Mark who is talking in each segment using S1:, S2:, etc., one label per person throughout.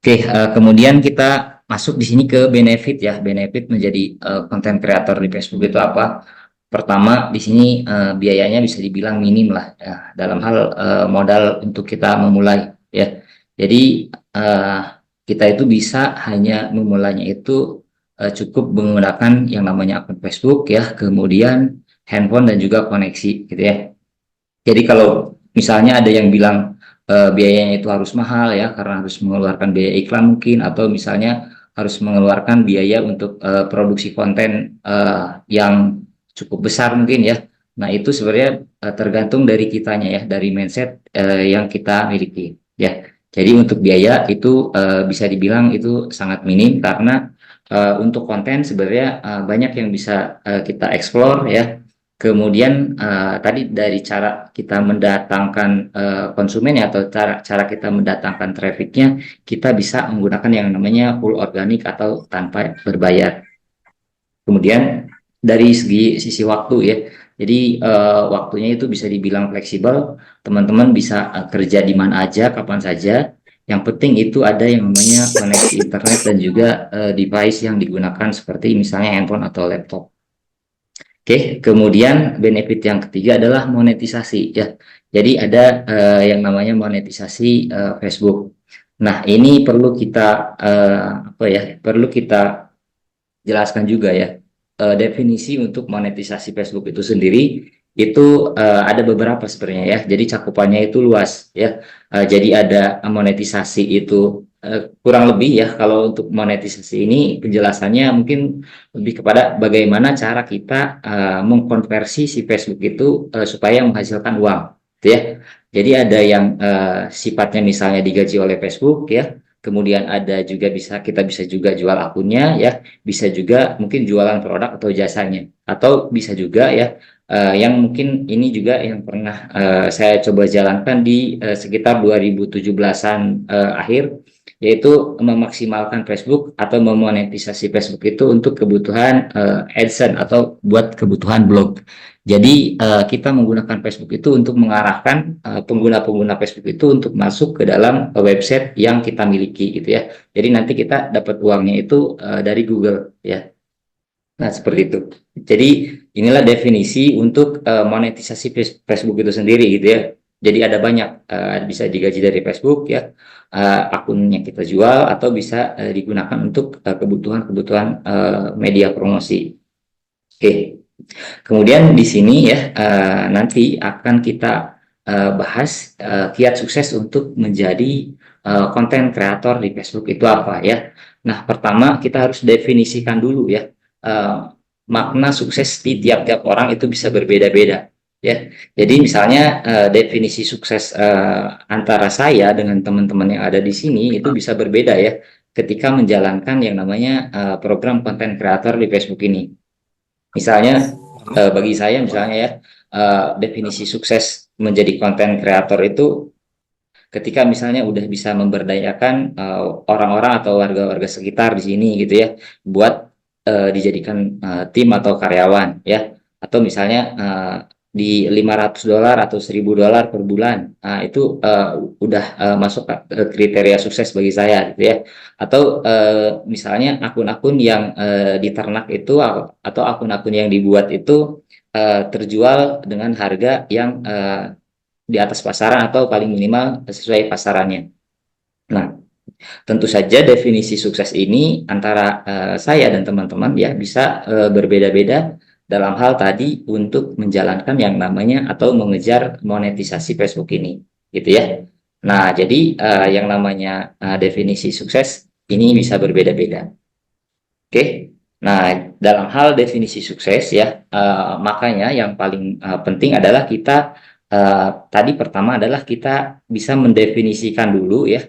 S1: Oke, kemudian kita masuk di sini ke benefit ya. Benefit menjadi content creator di Facebook itu apa? Pertama, di sini biayanya bisa dibilang minim lah ya, dalam hal modal untuk kita memulai ya. Jadi kita itu bisa hanya memulainya itu cukup menggunakan yang namanya akun Facebook ya, kemudian handphone dan juga koneksi gitu ya. Jadi kalau misalnya ada yang bilang biayanya itu harus mahal ya karena harus mengeluarkan biaya iklan mungkin atau misalnya harus mengeluarkan biaya untuk produksi konten yang cukup besar mungkin ya. Nah, itu sebenarnya tergantung dari kitanya ya, dari mindset yang kita miliki ya. Jadi untuk biaya itu bisa dibilang itu sangat minim karena untuk konten sebenarnya banyak yang bisa kita explore ya. Kemudian tadi dari cara kita mendatangkan konsumen ya, atau cara kita mendatangkan trafficnya, kita bisa menggunakan yang namanya full organik atau tanpa berbayar. Kemudian dari sisi waktu ya, jadi waktunya itu bisa dibilang fleksibel, teman-teman bisa kerja di mana aja, kapan saja. Yang penting itu ada yang namanya koneksi internet dan juga device yang digunakan seperti misalnya handphone atau laptop. Oke, kemudian benefit yang ketiga adalah monetisasi ya. Jadi ada yang namanya monetisasi Facebook. Nah, ini perlu kita apa ya? Perlu kita jelaskan juga ya. Definisi untuk monetisasi Facebook itu sendiri itu ada beberapa sebenarnya ya. Jadi cakupannya itu luas ya. Jadi ada monetisasi itu kurang lebih ya. Kalau untuk monetisasi ini penjelasannya mungkin lebih kepada bagaimana cara kita mengkonversi si Facebook itu supaya menghasilkan uang, gitu ya. Jadi ada yang sifatnya misalnya digaji oleh Facebook ya. Kemudian ada juga kita bisa juga jual akunnya ya, bisa juga mungkin jualan produk atau jasanya, atau bisa juga ya yang mungkin ini juga yang pernah saya coba jalankan di sekitar 2017-an akhir, yaitu memaksimalkan Facebook atau memonetisasi Facebook itu untuk kebutuhan AdSense atau buat kebutuhan blog. Jadi kita menggunakan Facebook itu untuk mengarahkan pengguna-pengguna Facebook itu untuk masuk ke dalam website yang kita miliki gitu ya. Jadi nanti kita dapat uangnya itu dari Google ya. Nah, seperti itu. Jadi inilah definisi untuk monetisasi Facebook itu sendiri gitu ya. Jadi ada banyak bisa digaji dari Facebook ya, akunnya kita jual atau bisa digunakan untuk kebutuhan-kebutuhan media promosi. Oke. Kemudian di sini ya nanti akan kita bahas kiat sukses untuk menjadi konten kreator di Facebook itu apa ya. Nah, pertama kita harus definisikan dulu ya, eh, makna sukses di tiap-tiap orang itu bisa berbeda-beda ya. Jadi misalnya definisi sukses antara saya dengan teman-teman yang ada di sini itu bisa berbeda ya ketika menjalankan yang namanya program konten kreator di Facebook ini. Misalnya bagi saya misalnya ya definisi sukses menjadi konten kreator itu ketika misalnya udah bisa memberdayakan orang-orang atau warga-warga sekitar di sini gitu ya buat dijadikan tim atau karyawan ya, atau misalnya di $500 atau $1.000 per bulan. Nah, itu udah masuk ke kriteria sukses bagi saya gitu ya. Atau misalnya akun-akun yang diternak itu atau akun-akun yang dibuat itu terjual dengan harga yang di atas pasaran atau paling minimal sesuai pasarannya. Nah, tentu saja definisi sukses ini antara saya dan teman-teman ya bisa berbeda-beda dalam hal tadi untuk menjalankan yang namanya atau mengejar monetisasi Facebook ini, gitu ya. Nah, jadi yang namanya definisi sukses ini bisa berbeda-beda. Oke. Nah, dalam hal definisi sukses ya, makanya yang paling penting adalah kita tadi pertama adalah kita bisa mendefinisikan dulu ya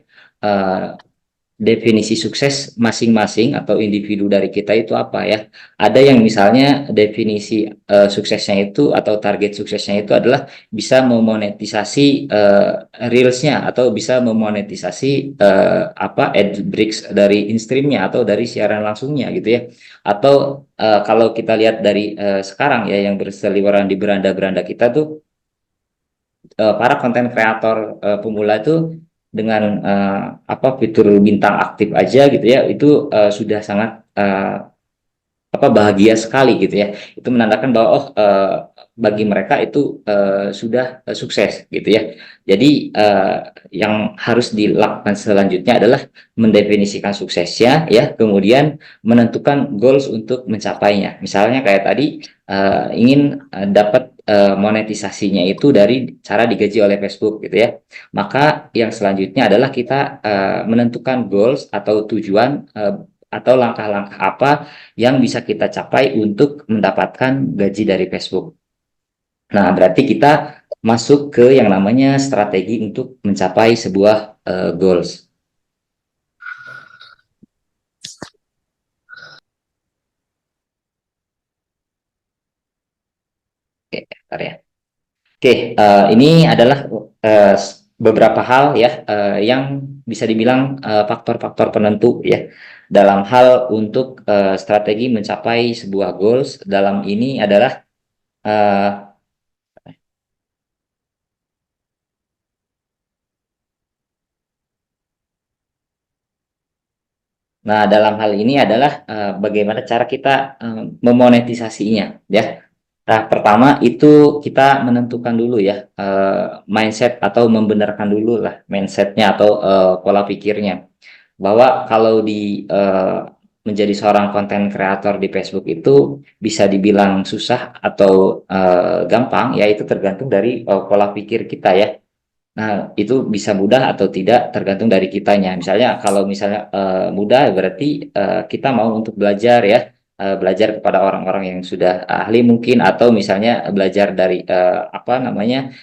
S1: definisi sukses masing-masing atau individu dari kita itu apa ya. Ada yang misalnya definisi suksesnya itu atau target suksesnya itu adalah bisa memonetisasi reelsnya atau bisa memonetisasi apa ad breaks dari in-streamnya atau dari siaran langsungnya gitu ya. Atau kalau kita lihat dari sekarang ya yang berseliweran di beranda-beranda kita tuh para konten kreator pemula itu dengan apa fitur bintang aktif aja gitu ya, itu sudah sangat apa bahagia sekali gitu ya. Itu menandakan bahwa bagi mereka itu sudah sukses gitu ya. Jadi yang harus dilakukan selanjutnya adalah mendefinisikan suksesnya ya, kemudian menentukan goals untuk mencapainya. Misalnya kayak tadi ingin dapat monetisasinya itu dari cara digaji oleh Facebook gitu ya. Maka yang selanjutnya adalah kita menentukan goals atau tujuan atau langkah-langkah apa yang bisa kita capai untuk mendapatkan gaji dari Facebook. Nah, berarti kita masuk ke yang namanya strategi untuk mencapai sebuah goals. Oke, bentar ya. Oke, ini adalah uh, beberapa hal ya yang bisa dibilang faktor-faktor penentu ya dalam hal untuk strategi mencapai sebuah goals. Dalam ini adalah uh, Nah, dalam hal ini adalah bagaimana cara kita memonetisasinya, ya. Nah, pertama itu kita menentukan dulu ya mindset atau membenarkan dulu lah mindsetnya atau pola pikirnya bahwa kalau di menjadi seorang konten kreator di Facebook itu bisa dibilang susah atau gampang, ya itu tergantung dari pola pikir kita ya. Nah, itu bisa mudah atau tidak tergantung dari kitanya. Misalnya kalau misalnya mudah berarti kita mau untuk belajar ya, belajar kepada orang-orang yang sudah ahli mungkin atau misalnya belajar dari apa namanya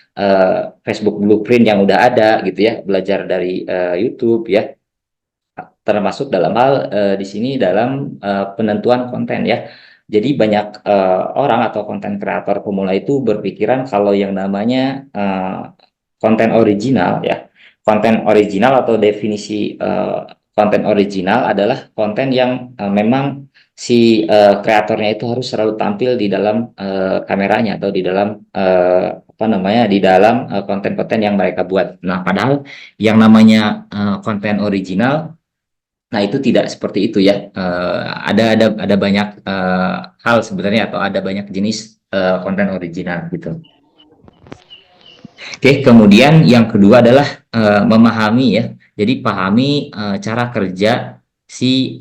S1: Facebook Blueprint yang udah ada gitu ya, belajar dari YouTube ya, termasuk dalam hal di sini dalam penentuan konten ya. Jadi banyak orang atau konten kreator pemula itu berpikiran kalau yang namanya konten original ya. Konten original atau definisi konten original adalah konten yang memang si kreatornya itu harus selalu tampil di dalam kameranya atau di dalam apa namanya di dalam konten-konten yang mereka buat. Nah, padahal yang namanya konten original, nah, itu tidak seperti itu ya. Ada banyak hal sebenarnya atau ada banyak jenis konten original gitu. Oke, kemudian yang kedua adalah memahami ya. Jadi pahami cara kerja si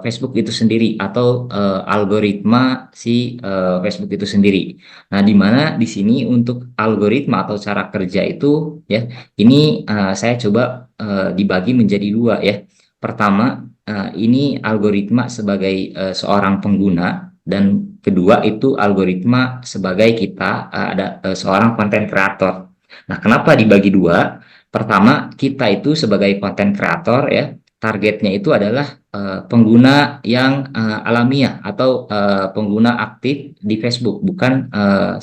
S1: Facebook itu sendiri atau algoritma si Facebook itu sendiri. Nah, di mana di sini untuk algoritma atau cara kerja itu ya, ini saya coba dibagi menjadi dua ya. Pertama, ini algoritma sebagai seorang pengguna dan kedua itu algoritma sebagai kita ada seorang konten kreator. Nah, kenapa dibagi dua? Pertama, kita itu sebagai konten kreator ya, targetnya itu adalah pengguna yang alamiah atau pengguna aktif di Facebook, bukan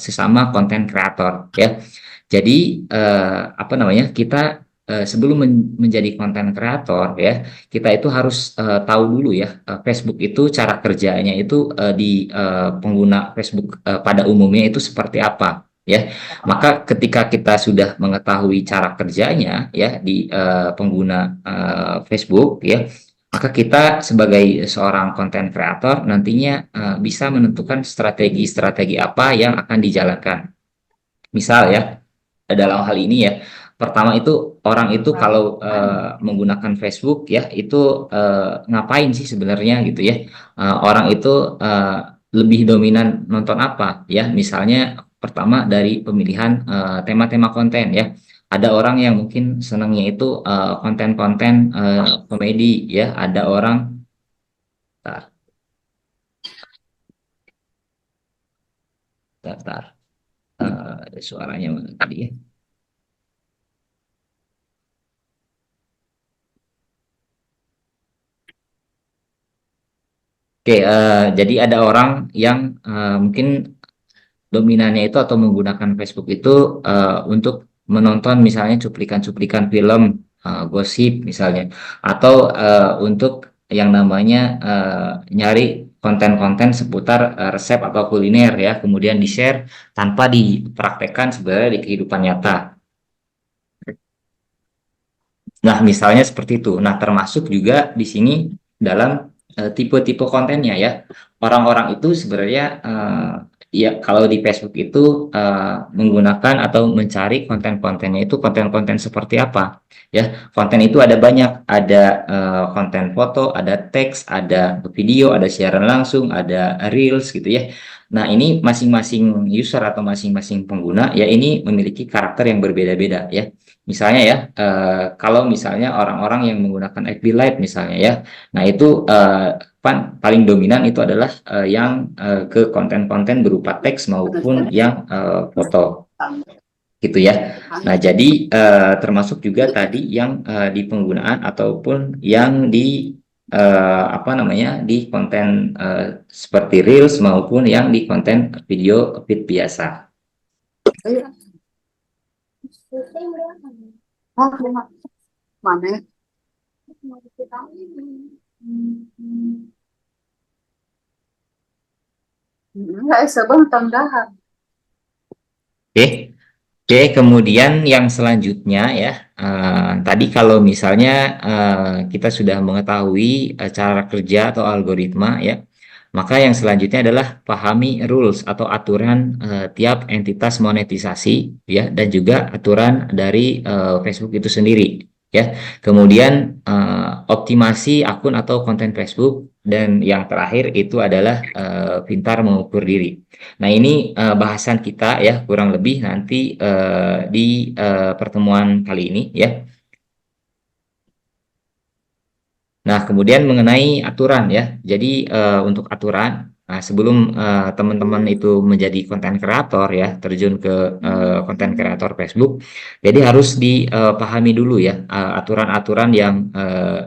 S1: sesama konten kreator ya. Jadi apa namanya? Kita sebelum menjadi konten kreator ya, kita itu harus tahu dulu ya Facebook itu cara kerjanya itu di pengguna Facebook pada umumnya itu seperti apa ya. Maka ketika kita sudah mengetahui cara kerjanya ya di pengguna Facebook ya, maka kita sebagai seorang konten kreator nantinya bisa menentukan strategi-strategi apa yang akan dijalankan. Misal ya, dalam hal ini ya, pertama itu orang itu kalau menggunakan Facebook ya, itu ngapain sih sebenarnya gitu ya. Orang itu lebih dominan nonton apa ya, misalnya pertama dari pemilihan tema-tema konten ya. Ada orang yang mungkin senangnya itu konten-konten komedi ya, ada orang bentar, bentar, ada suaranya mana tadi ya. Oke, jadi ada orang yang mungkin dominannya itu atau menggunakan Facebook itu untuk menonton misalnya cuplikan-cuplikan film, gosip misalnya, atau untuk yang namanya nyari konten-konten seputar resep atau kuliner ya, kemudian di-share tanpa dipraktekkan sebenarnya di kehidupan nyata. Nah, misalnya seperti itu. Nah, termasuk juga di sini dalam tipe-tipe kontennya ya. Orang-orang itu sebenarnya ya kalau di Facebook itu menggunakan atau mencari konten-kontennya itu konten-konten seperti apa ya. Konten itu ada banyak, ada konten foto, ada teks, ada video, ada siaran langsung, ada reels gitu ya. Nah, ini masing-masing user atau masing-masing pengguna ya ini memiliki karakter yang berbeda-beda ya. Misalnya ya, kalau misalnya orang-orang yang menggunakan FB Live misalnya ya, nah itu paling dominan itu adalah yang ke konten-konten berupa teks maupun yang foto gitu ya. Nah jadi termasuk juga tadi yang di penggunaan ataupun yang di apa namanya di konten seperti Reels maupun yang di konten video feed biasa.
S2: Mana? Enggak, sebang tambahan.
S1: Oke. Oke, kemudian yang selanjutnya ya, tadi kalau misalnya kita sudah mengetahui cara kerja atau algoritma ya, maka yang selanjutnya adalah pahami rules atau aturan tiap entitas monetisasi ya, dan juga aturan dari Facebook itu sendiri ya. Kemudian optimasi akun atau konten Facebook dan yang terakhir itu adalah pintar mengukur diri. Nah, ini bahasan kita ya kurang lebih nanti di pertemuan kali ini ya. Nah, kemudian mengenai aturan ya. Jadi untuk aturan, nah, sebelum teman-teman itu menjadi konten kreator ya, terjun ke konten kreator Facebook, jadi harus dipahami dulu ya aturan-aturan yang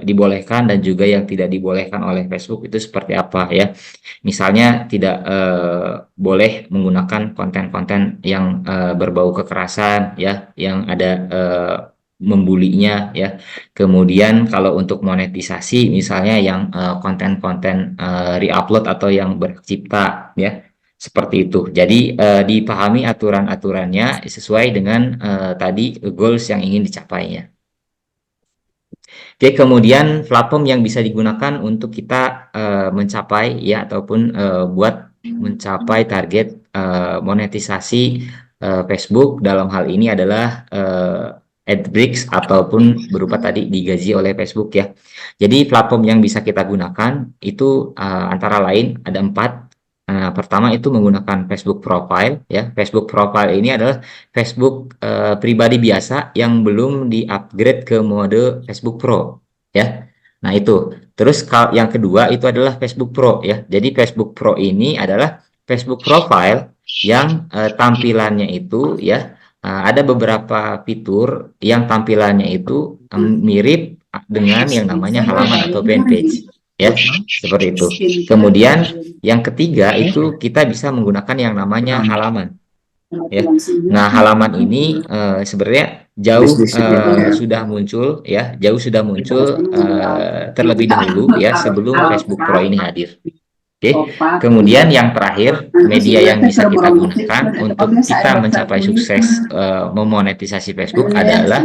S1: dibolehkan dan juga yang tidak dibolehkan oleh Facebook itu seperti apa ya. Misalnya tidak boleh menggunakan konten-konten yang berbau kekerasan ya, yang ada membulinya ya. Kemudian kalau untuk monetisasi misalnya yang konten-konten re-upload atau yang bercipta ya seperti itu. Jadi dipahami aturan-aturannya sesuai dengan tadi goals yang ingin dicapainya. Oke, kemudian platform yang bisa digunakan untuk kita mencapai ya ataupun buat mencapai target monetisasi Facebook dalam hal ini adalah AdBricks ataupun berupa tadi digaji oleh Facebook ya. Jadi platform yang bisa kita gunakan itu antara lain ada 4. Pertama itu menggunakan Facebook Profile ya. Facebook Profile ini adalah Facebook pribadi biasa yang belum di-upgrade ke mode Facebook Pro ya. Nah, itu. Terus yang kedua itu adalah Facebook Pro ya. Jadi Facebook Pro ini adalah Facebook Profile yang tampilannya itu ya ada beberapa fitur yang tampilannya itu mirip dengan yang namanya halaman atau fanpage ya. Seperti itu. Kemudian yang ketiga itu kita bisa menggunakan yang namanya halaman ya. Nah, halaman ini sebenarnya jauh sudah muncul ya, jauh sudah muncul terlebih dahulu ya sebelum Facebook Pro ini hadir. Oke, kemudian yang terakhir media yang bisa kita gunakan untuk kita mencapai sukses memonetisasi Facebook adalah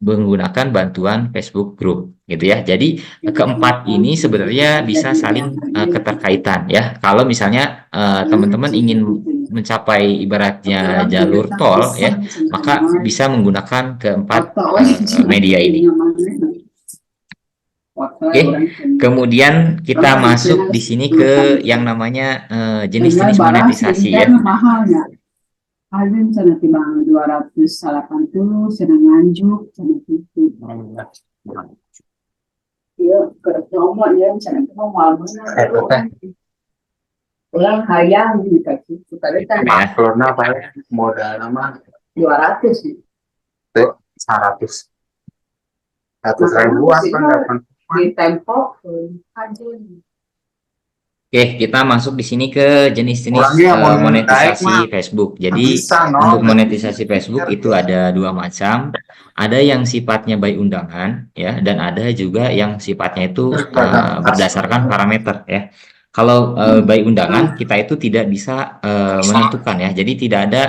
S1: menggunakan bantuan Facebook Group gitu ya. Jadi keempat ini sebenarnya bisa saling keterkaitan ya. Kalau misalnya teman-teman ingin mencapai ibaratnya jalur tol ya, maka bisa menggunakan keempat media ini. Oke, kemudian kita masuk di sini ke yang namanya jenis-jenis monetisasi ya.
S2: Alvin sana timbang 280 sedang nganjuk sana itu. Iya, kerjanya ya sana itu mau mana? Ulang hayang dikasih supaya kan
S3: Maklona apa ya? Modal nama
S2: 200 sih.
S3: 100 ribuan kan
S2: Di tempo
S1: Oke, kita masuk di sini ke jenis-jenis monetisasi Facebook. Jadi untuk monetisasi Facebook itu ada dua macam. Ada yang sifatnya by undangan ya, dan ada juga yang sifatnya itu berdasarkan parameter ya. Kalau by undangan kita itu tidak bisa menentukan ya. Jadi tidak ada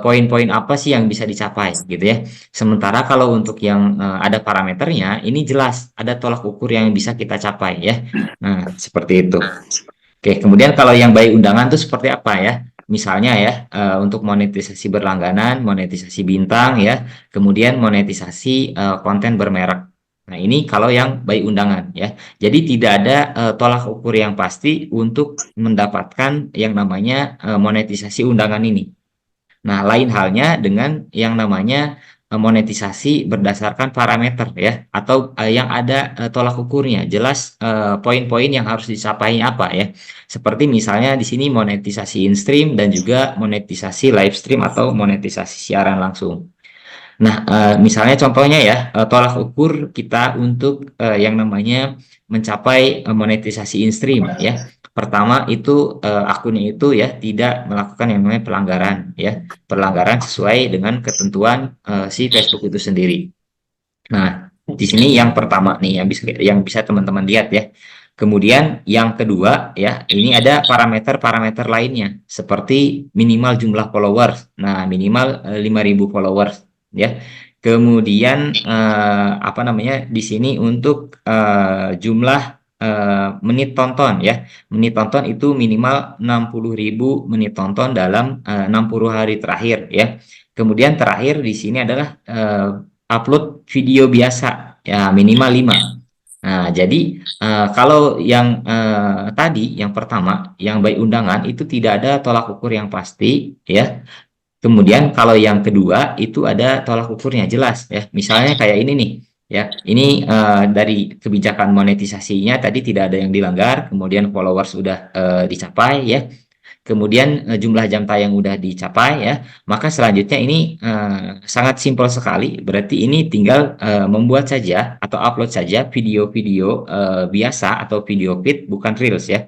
S1: poin-poin apa sih yang bisa dicapai gitu ya. Sementara kalau untuk yang ada parameternya ini jelas ada tolak ukur yang bisa kita capai ya. Nah, seperti itu. Oke, kemudian kalau yang by undangan itu seperti apa ya? Misalnya ya, untuk monetisasi berlangganan, monetisasi bintang ya, kemudian monetisasi konten bermerek. Nah, ini kalau yang by undangan ya. Jadi tidak ada tolak ukur yang pasti untuk mendapatkan yang namanya monetisasi undangan ini. Nah, lain halnya dengan yang namanya monetisasi berdasarkan parameter ya, atau yang ada tolak ukurnya, jelas poin-poin yang harus dicapai apa ya. Seperti misalnya di sini monetisasi in-stream dan juga monetisasi live stream atau monetisasi siaran langsung. Nah, misalnya contohnya ya, tolak ukur kita untuk yang namanya mencapai monetisasi in-stream ya. Pertama itu akunnya itu ya tidak melakukan yang namanya pelanggaran ya, pelanggaran sesuai dengan ketentuan si Facebook itu sendiri. Nah, di sini yang pertama nih yang bisa teman-teman lihat ya. Kemudian yang kedua ya, ini ada parameter-parameter lainnya seperti minimal jumlah followers. Nah, minimal 5.000 followers ya. Kemudian apa namanya di sini untuk jumlah menit tonton ya. Menit tonton itu minimal 60.000 menit tonton dalam 60 hari terakhir ya. Kemudian terakhir di sini adalah upload video biasa ya minimal 5. Nah, jadi kalau yang tadi yang pertama yang by undangan itu tidak ada tolak ukur yang pasti ya. Kemudian kalau yang kedua itu ada tolak ukurnya jelas ya. Misalnya kayak ini nih ya. Ini dari kebijakan monetisasinya tadi tidak ada yang dilanggar, kemudian followers sudah dicapai ya. Kemudian jumlah jam tayang udah dicapai ya, maka selanjutnya ini sangat simpel sekali. Berarti ini tinggal membuat saja atau upload saja video-video biasa atau video feed bukan reels ya.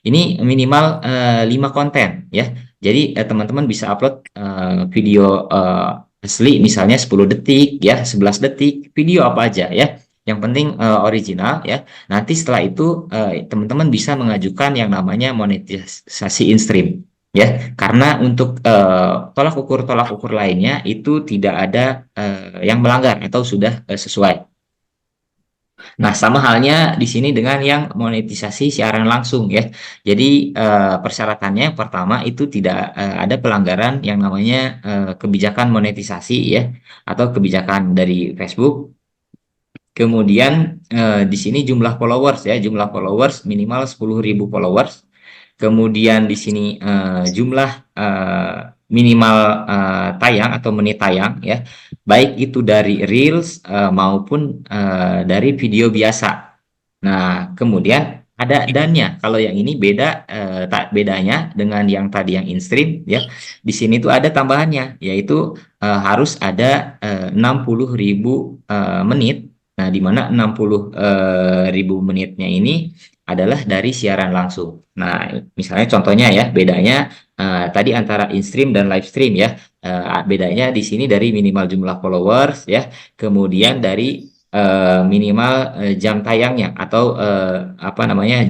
S1: Ini minimal 5 konten ya. Jadi teman-teman bisa upload video asli misalnya 10 detik ya, 11 detik, video apa aja ya. Yang penting original ya. Nanti setelah itu teman-teman bisa mengajukan yang namanya monetisasi in-stream ya. Karena untuk tolak ukur lainnya itu tidak ada yang melanggar atau sudah sesuai. Nah, sama halnya di sini dengan yang monetisasi siaran langsung ya. Jadi persyaratannya yang pertama itu tidak ada pelanggaran yang namanya kebijakan monetisasi ya atau kebijakan dari Facebook. Kemudian di sini jumlah followers ya, jumlah followers minimal 10.000 followers. Kemudian di sini jumlah minimal tayang atau menit tayang ya, baik itu dari Reels maupun dari video biasa. Nah, kemudian ada dannya. Kalau yang ini beda, tak bedanya dengan yang tadi yang in-stream ya. Di sini tuh ada tambahannya, yaitu harus ada 60.000 menit. Nah, di mana 60.000 menitnya ini adalah dari siaran langsung. Nah, misalnya contohnya ya, bedanya tadi antara in-stream dan live stream ya. Bedanya di sini dari minimal jumlah followers ya, kemudian dari minimal jam tayangnya atau apa namanya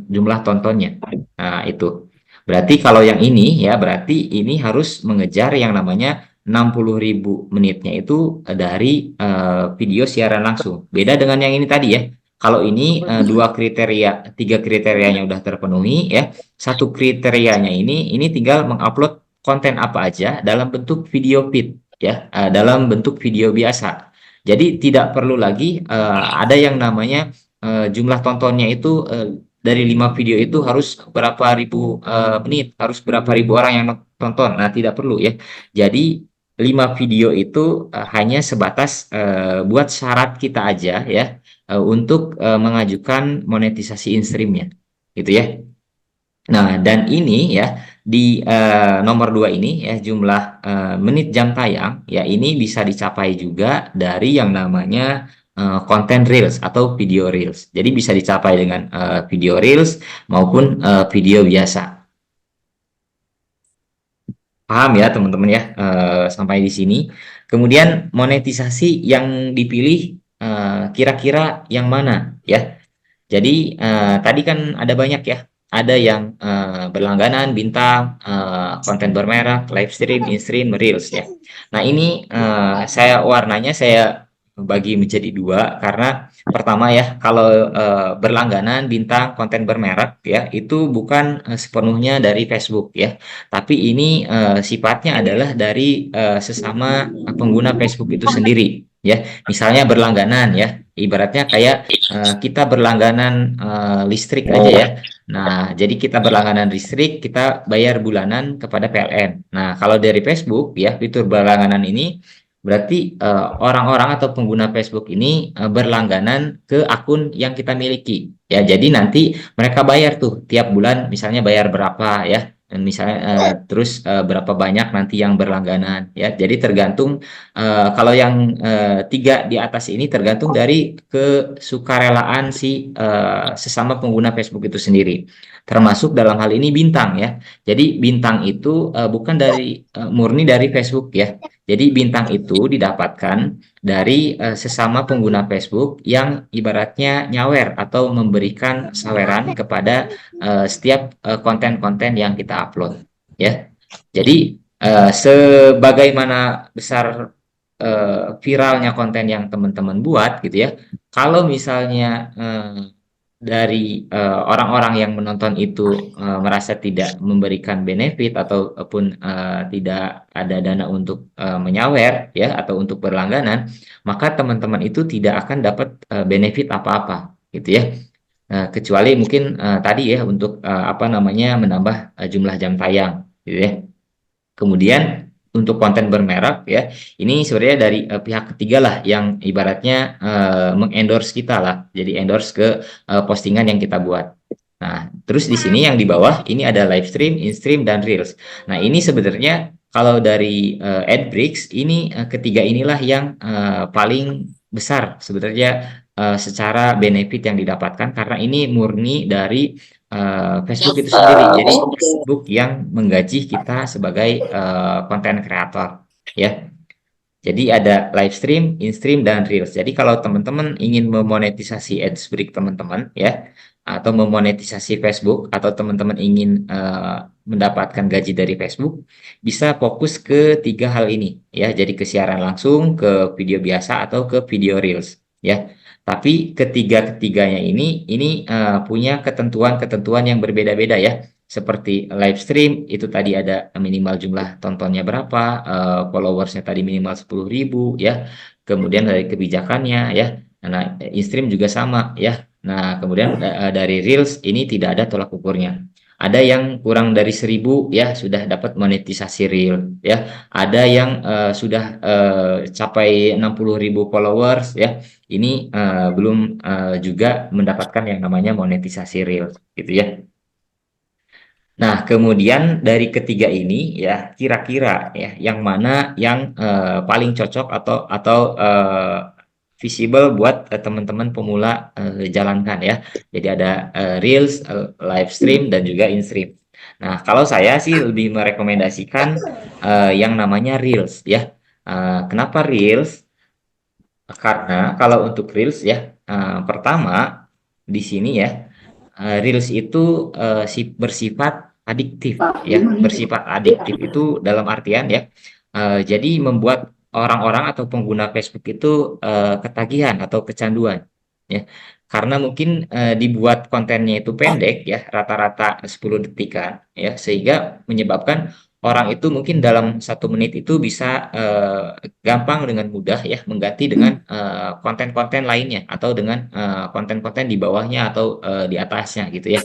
S1: jumlah tontonnya. Nah, itu. Berarti kalau yang ini ya, berarti ini harus mengejar yang namanya 60.000 menitnya itu dari video siaran langsung. Beda dengan yang ini tadi ya. Kalau ini tiga kriterianya udah terpenuhi ya. Satu kriterianya ini tinggal mengupload konten apa aja dalam bentuk video feed ya, dalam bentuk video biasa. Jadi tidak perlu lagi ada yang namanya jumlah tontonnya itu dari 5 video itu harus berapa ribu menit, harus berapa ribu orang yang tonton. Nah, tidak perlu ya. Jadi 5 video itu hanya sebatas buat syarat kita aja ya untuk mengajukan monetisasi in-streamnya gitu ya. Nah, dan ini ya di nomor 2 ini ya jumlah menit jam tayang ya ini bisa dicapai juga dari yang namanya konten reels atau video reels. Jadi bisa dicapai dengan video reels maupun video biasa. Paham ya teman-teman ya sampai di sini. Kemudian monetisasi yang dipilih kira-kira yang mana ya? Jadi tadi kan ada banyak ya ada yang berlangganan, bintang, konten bermerek, live stream, in-stream, reels ya. Nah ini warnanya saya bagi menjadi dua karena pertama ya, kalau berlangganan, bintang, konten bermerek ya, itu bukan sepenuhnya dari Facebook ya, tapi ini sifatnya adalah dari sesama pengguna Facebook itu sendiri ya. Misalnya berlangganan ya, ibaratnya kayak kita berlangganan listrik aja ya. Nah, jadi kita berlangganan listrik, kita bayar bulanan kepada PLN. Nah, kalau dari Facebook ya, fitur berlangganan ini berarti orang-orang atau pengguna Facebook ini berlangganan ke akun yang kita miliki. Ya, jadi nanti mereka bayar tuh tiap bulan, misalnya bayar berapa ya. Misalnya terus berapa banyak nanti yang berlangganan ya. Jadi tergantung kalau yang tiga di atas ini tergantung dari kesukarelaan si sesama pengguna Facebook itu sendiri. Termasuk dalam hal ini bintang ya. Jadi bintang itu bukan dari murni dari Facebook ya. Jadi bintang itu didapatkan dari sesama pengguna Facebook yang ibaratnya nyawer atau memberikan saweran kepada setiap konten-konten yang kita upload ya. Jadi sebagaimana besar viralnya konten yang teman-teman buat gitu ya. Kalau misalnya dari orang-orang yang menonton itu merasa tidak memberikan benefit ataupun tidak ada dana untuk menyawer ya atau untuk berlangganan, maka teman-teman itu tidak akan dapat benefit apa-apa gitu ya. Kecuali mungkin tadi ya untuk apa namanya menambah jumlah jam tayang gitu ya. Kemudian untuk konten bermerek ya, ini sebenarnya dari pihak ketiga lah yang ibaratnya mengendorse kita lah, jadi endorse ke postingan yang kita buat. Nah, terus di sini yang di bawah ini ada live stream, in stream dan reels. Nah, ini sebenarnya kalau dari AdBricks ini ketiga inilah yang paling besar sebenarnya secara benefit yang didapatkan karena ini murni dari Facebook itu sendiri. Jadi Facebook yang menggaji kita sebagai konten kreator ya. Jadi ada live stream, in stream dan reels. Jadi kalau teman-teman ingin memonetisasi AdBrick teman-teman ya atau memonetisasi Facebook atau teman-teman ingin mendapatkan gaji dari Facebook, bisa fokus ke tiga hal ini ya. Jadi ke siaran langsung, ke video biasa atau ke video reels ya. Tapi ketiga-ketiganya ini punya ketentuan-ketentuan yang berbeda-beda ya. Seperti live stream itu tadi ada minimal jumlah tontonnya berapa, followersnya tadi minimal 10.000 ya. Kemudian dari kebijakannya ya. Nah, in-stream juga sama ya. Nah, kemudian dari reels ini tidak ada tolak ukurnya. Ada yang kurang dari 1.000 ya sudah dapat monetisasi reel ya. Ada yang sudah capai 60.000 followers ya. Ini belum juga mendapatkan yang namanya monetisasi reel gitu ya. Nah, kemudian dari ketiga ini ya kira-kira ya yang mana yang paling cocok atau visible buat teman-teman pemula jalankan ya. Jadi ada Reels, live stream dan juga in stream. Nah, kalau saya sih lebih merekomendasikan yang namanya Reels ya. Kenapa Reels? Karena kalau untuk Reels ya, pertama di sini ya Reels itu bersifat adiktif ya, bersifat adiktif itu dalam artian ya, jadi membuat orang-orang atau pengguna Facebook itu ketagihan atau kecanduan ya, karena mungkin dibuat kontennya itu pendek ya, rata-rata 10 detikan ya, sehingga menyebabkan orang itu mungkin dalam 1 menit itu bisa gampang dengan mudah ya mengganti dengan konten-konten lainnya atau dengan konten-konten di bawahnya atau di atasnya gitu ya.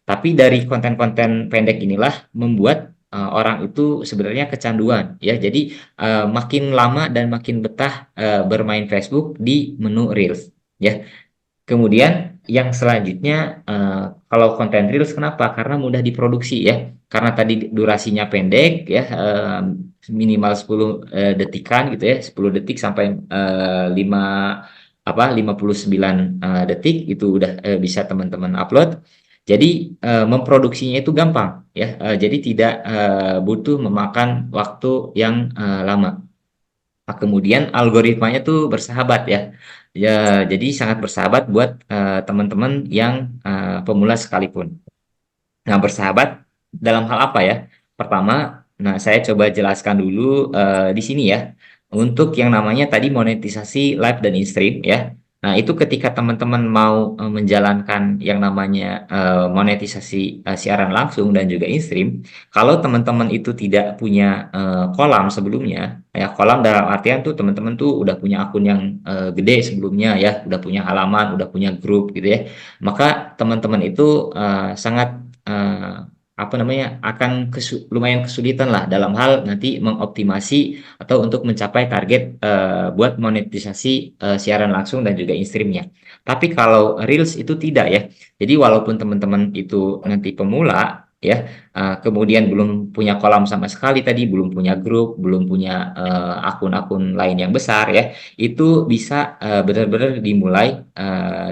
S1: Tapi dari konten-konten pendek inilah membuat orang itu sebenarnya kecanduan ya. Jadi makin lama dan makin betah bermain Facebook di menu Reels ya. Kemudian yang selanjutnya kalau konten Reels kenapa? Karena mudah diproduksi ya. Karena tadi durasinya pendek ya, minimal 10 detikan gitu ya, 10 detik sampai 5 59 detik itu udah bisa teman-teman upload. Jadi memproduksinya itu gampang ya. Jadi tidak butuh memakan waktu yang lama. Nah, kemudian algoritmanya tuh bersahabat ya. Ya, jadi sangat bersahabat buat teman-teman yang pemula sekalipun. Nah, bersahabat dalam hal apa ya? Pertama, nah saya coba jelaskan dulu di sini ya. Untuk yang namanya tadi monetisasi live dan in-stream ya. Nah, itu ketika teman-teman mau menjalankan yang namanya monetisasi siaran langsung dan juga in-stream, kalau teman-teman itu tidak punya kolam sebelumnya, ya kolam dalam artian tuh teman-teman tuh udah punya akun yang gede sebelumnya ya, udah punya halaman, udah punya grup gitu ya. Maka teman-teman itu sangat eh, apa namanya akan lumayan kesulitan lah dalam hal nanti mengoptimasi atau untuk mencapai target buat monetisasi siaran langsung dan juga in-streamnya. Tapi kalau Reels itu tidak ya. Jadi walaupun teman-teman itu nanti pemula ya, kemudian belum punya kolam sama sekali tadi, belum punya grup, belum punya akun-akun lain yang besar ya, itu bisa benar-benar dimulai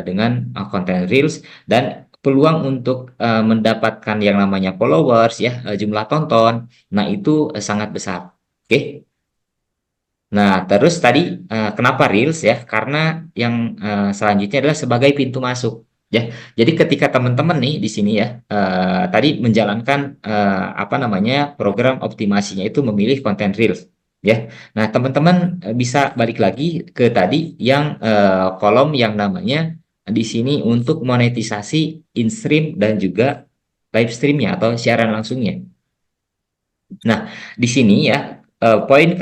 S1: dengan konten Reels dan peluang untuk mendapatkan yang namanya followers ya, jumlah tonton, nah itu sangat besar. Oke. Nah, terus tadi kenapa Reels ya? Karena yang selanjutnya adalah sebagai pintu masuk ya. Jadi ketika teman-teman nih di sini ya tadi menjalankan apa namanya program optimasinya itu memilih konten Reels ya. Nah, teman-teman bisa balik lagi ke tadi yang kolom yang namanya di sini untuk monetisasi in-stream dan juga live streamnya atau siaran langsungnya. Nah, di sini ya, poin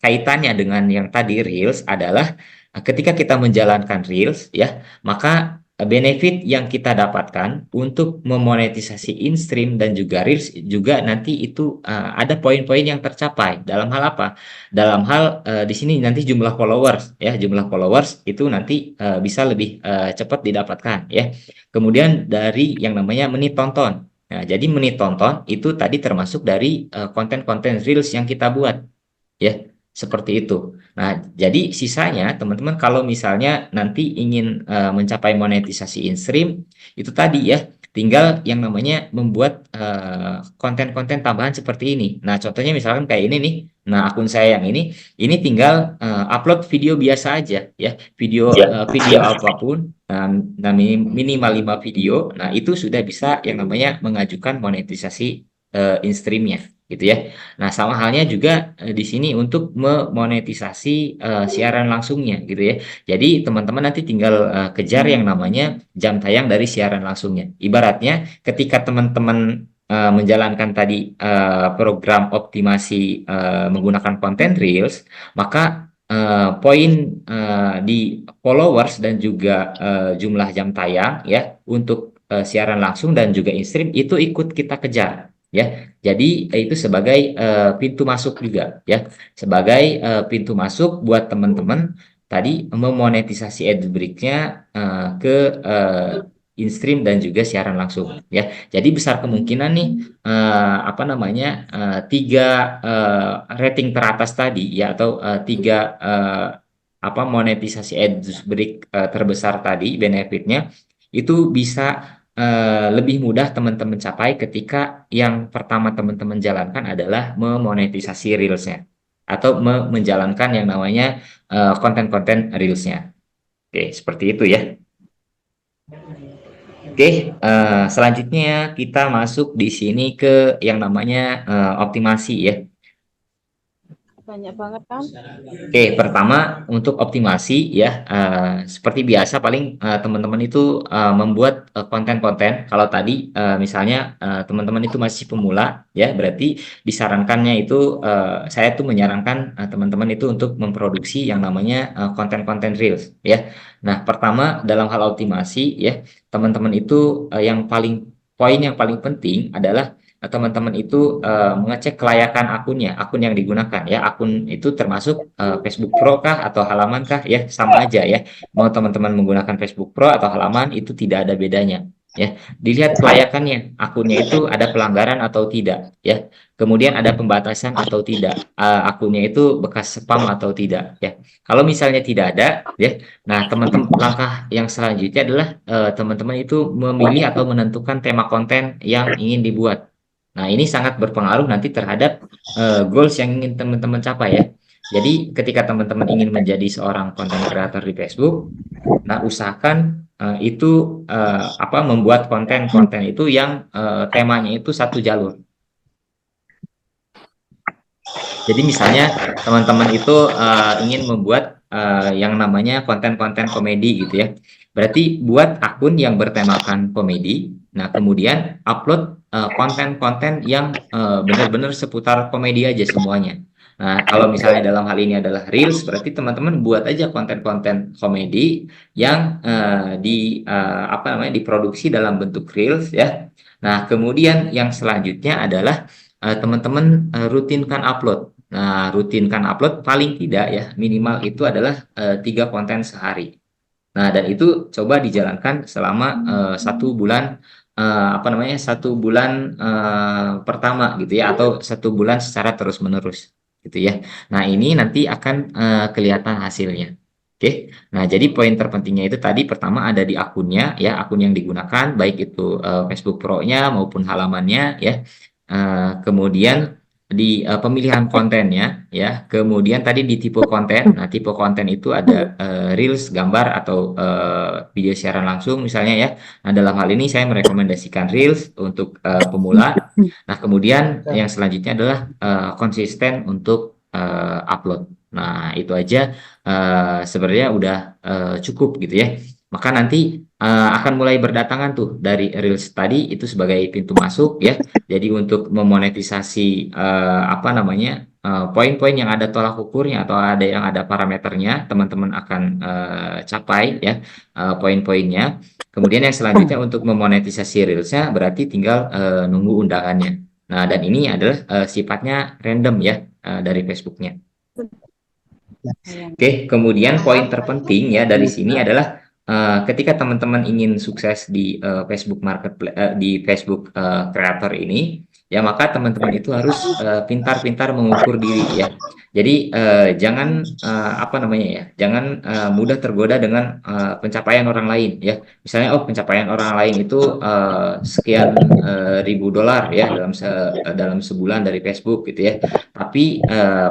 S1: kaitannya dengan yang tadi Reels adalah ketika kita menjalankan Reels ya, maka benefit yang kita dapatkan untuk memonetisasi in-stream dan juga Reels juga nanti itu ada poin-poin yang tercapai. Dalam hal apa? Dalam hal di sini nanti jumlah followers ya, jumlah followers itu nanti bisa lebih cepat didapatkan ya. Kemudian dari yang namanya menit tonton. Nah, jadi menit tonton itu tadi termasuk dari konten-konten Reels yang kita buat, ya, seperti itu. Nah, jadi sisanya teman-teman kalau misalnya nanti ingin mencapai monetisasi in-stream, itu tadi ya, tinggal yang namanya membuat konten-konten tambahan seperti ini. Nah, contohnya misalkan kayak ini nih. Nah, akun saya yang ini tinggal upload video biasa aja, ya, video apapun. Nah, minimal 5 video. Nah, itu sudah bisa yang namanya mengajukan monetisasi in-streamnya gitu ya. Nah, sama halnya juga di sini untuk memonetisasi siaran langsungnya gitu ya. Jadi, teman-teman nanti tinggal kejar yang namanya jam tayang dari siaran langsungnya. Ibaratnya ketika teman-teman menjalankan tadi program optimasi menggunakan konten Reels, maka poin di followers dan juga jumlah jam tayang ya untuk siaran langsung dan juga in-stream itu ikut kita kejar ya. Jadi itu sebagai pintu masuk juga ya, sebagai pintu masuk buat teman-teman tadi memonetisasi AdBreak-nya ke in-stream dan juga siaran langsung ya. Jadi besar kemungkinan nih apa namanya tiga rating teratas tadi ya atau tiga apa monetisasi AdBreak terbesar tadi benefitnya itu bisa lebih mudah teman-teman capai ketika yang pertama teman-teman jalankan adalah memonetisasi Reels-nya atau menjalankan yang namanya konten-konten Reels-nya. Oke, seperti itu ya. Oke, selanjutnya kita masuk di sini ke yang namanya optimasi ya.
S4: Banyak banget kan?
S1: Oke, pertama untuk optimasi ya, seperti biasa paling teman-teman itu membuat konten-konten. Kalau tadi misalnya teman-teman itu masih pemula, ya berarti disarankannya itu saya tuh menyarankan teman-teman itu untuk memproduksi yang namanya konten-konten Reels, ya. Nah, pertama dalam hal optimasi ya, teman-teman itu poin yang paling penting adalah teman-teman itu mengecek kelayakan akunnya, akun yang digunakan ya. Akun itu termasuk Facebook Pro kah atau halaman kah ya, sama aja ya. Mau teman-teman menggunakan Facebook Pro atau halaman itu tidak ada bedanya ya. Dilihat kelayakannya, akunnya itu ada pelanggaran atau tidak ya. Kemudian ada pembatasan atau tidak. Akunnya itu bekas spam atau tidak ya. Kalau misalnya tidak ada ya, nah teman-teman langkah yang selanjutnya adalah teman-teman itu memilih atau menentukan tema konten yang ingin dibuat. Nah, ini sangat berpengaruh nanti terhadap goals yang ingin teman-teman capai ya. Jadi, ketika teman-teman ingin menjadi seorang content creator di Facebook, nah usahakan itu membuat konten-konten itu yang temanya itu satu jalur. Jadi misalnya teman-teman itu ingin membuat yang namanya konten-konten komedi gitu ya. Berarti buat akun yang bertemakan komedi. Nah, kemudian upload konten-konten yang benar-benar seputar komedi aja semuanya. Nah, kalau misalnya dalam hal ini adalah Reels, berarti teman-teman buat aja konten-konten komedi yang diproduksi dalam bentuk Reels ya. Nah, kemudian yang selanjutnya adalah teman-teman rutinkan upload. Nah, rutinkan upload paling tidak ya minimal itu adalah 3 konten sehari. Nah, dan itu coba dijalankan selama 1 bulan 1 bulan pertama gitu ya, atau 1 bulan secara terus-menerus gitu ya. Nah, ini nanti akan kelihatan hasilnya. Oke. Nah, jadi poin terpentingnya itu tadi pertama ada di akunnya ya, akun yang digunakan baik itu Facebook Pro-nya maupun halamannya ya. Kemudian di pemilihan kontennya ya, kemudian tadi di tipe konten. Nah, tipe konten itu ada reels, gambar atau video siaran langsung misalnya ya. Nah, dalam hal ini saya merekomendasikan reels untuk pemula. Nah, kemudian yang selanjutnya adalah konsisten untuk upload. Nah, itu aja sebenarnya udah cukup gitu ya. Maka nanti akan mulai berdatangan tuh dari reels tadi itu sebagai pintu masuk ya. Jadi untuk memonetisasi poin-poin yang ada tolak ukurnya atau ada yang ada parameternya, teman-teman akan capai ya poin-poinnya. Kemudian yang selanjutnya untuk memonetisasi reelsnya berarti tinggal nunggu undangannya. Nah, dan ini adalah sifatnya random ya dari Facebooknya. Oke, kemudian poin terpenting ya dari sini adalah ketika teman-teman ingin sukses di Facebook Marketplace, di Facebook Creator ini, ya maka teman-teman itu harus pintar-pintar mengukur diri ya. Jadi jangan jangan mudah tergoda dengan pencapaian orang lain ya. Misalnya, pencapaian orang lain itu sekian ribu dolar ya dalam sebulan dari Facebook gitu ya. Tapi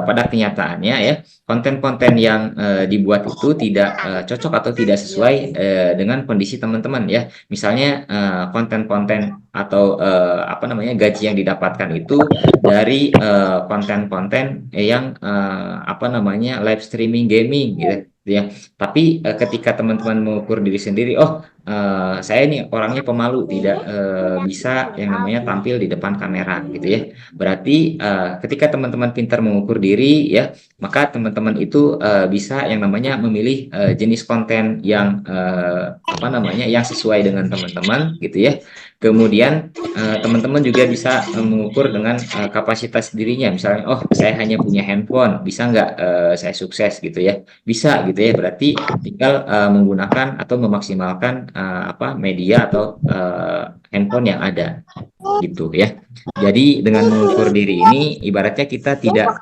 S1: pada kenyataannya ya, konten-konten yang dibuat itu tidak cocok atau tidak sesuai dengan kondisi teman-teman ya. Misalnya konten-konten atau gaji yang didapatkan itu dari konten-konten yang live streaming gaming gitu ya. Tapi ketika teman-teman mengukur diri sendiri, saya ini orangnya pemalu, tidak bisa yang namanya tampil di depan kamera gitu ya. Berarti ketika teman-teman pintar mengukur diri ya, maka teman-teman itu bisa yang namanya memilih jenis konten yang yang sesuai dengan teman-teman gitu ya. Kemudian teman-teman juga bisa mengukur dengan kapasitas dirinya. Misalnya, saya hanya punya handphone, bisa nggak saya sukses gitu ya? Bisa gitu ya. Berarti tinggal menggunakan atau memaksimalkan media atau handphone yang ada gitu ya. Jadi dengan mengukur diri ini ibaratnya kita tidak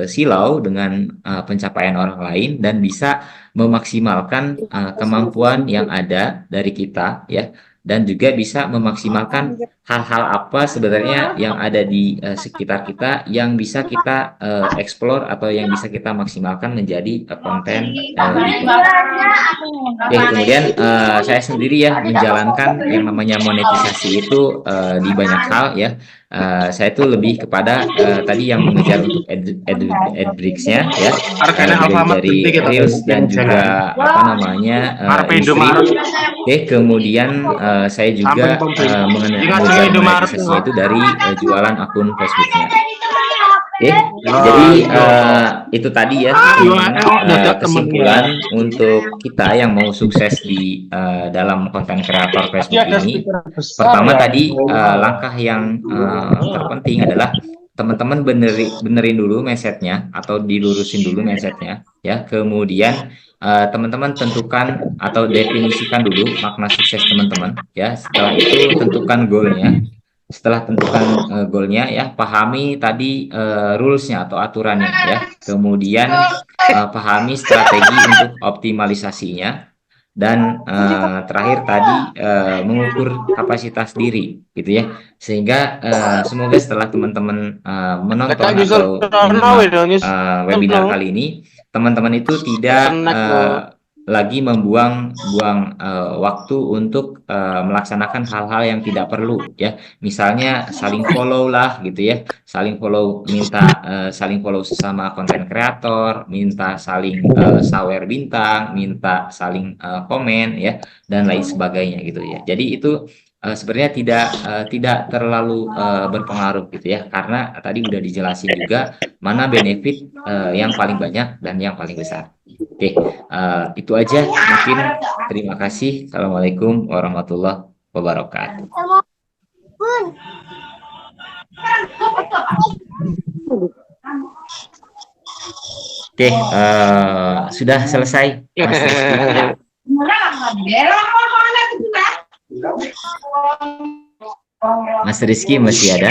S1: silau dengan pencapaian orang lain dan bisa memaksimalkan kemampuan yang ada dari kita ya, dan juga bisa memaksimalkan hal-hal apa sebenarnya yang ada di sekitar kita yang bisa kita explore atau yang bisa kita maksimalkan menjadi konten di Oke, kemudian saya sendiri ya menjalankan yang namanya monetisasi itu di banyak hal ya. Saya itu lebih kepada tadi yang mengejar untuk adbreaks-nya ya, dari Reels dan juga industri. Oke, kemudian saya juga mengejar monetisasinya itu dari jualan akun Facebook-nya. Oke, jadi itu tadi ya kesimpulan untuk kita yang mau sukses di dalam konten kreator Facebook ini. Pertama tadi langkah yang terpenting adalah teman-teman benerin dulu mindsetnya atau dilurusin dulu mindsetnya ya. Kemudian teman-teman tentukan atau definisikan dulu makna sukses teman-teman ya. Setelah itu tentukan goalnya. Setelah tentukan goalnya ya, pahami tadi rules-nya atau aturannya ya. Kemudian pahami strategi untuk optimalisasinya. Dan terakhir tadi mengukur kapasitas diri gitu ya. Sehingga semoga setelah teman-teman menonton atau menyimak webinar kali ini, teman-teman itu tidak lagi buang waktu untuk melaksanakan hal-hal yang tidak perlu ya. Misalnya saling follow lah gitu ya, saling follow sesama konten kreator, minta saling sawer bintang, minta saling komen ya, dan lain sebagainya gitu ya. Jadi itu sebenarnya tidak terlalu berpengaruh gitu ya, karena tadi udah dijelasin juga mana benefit yang paling banyak dan yang paling besar. Oke, itu aja mungkin. Terima kasih. Assalamualaikum warahmatullahi wabarakatuh. Oke, sudah selesai, Mas Rizky. Mas Rizky masih ada?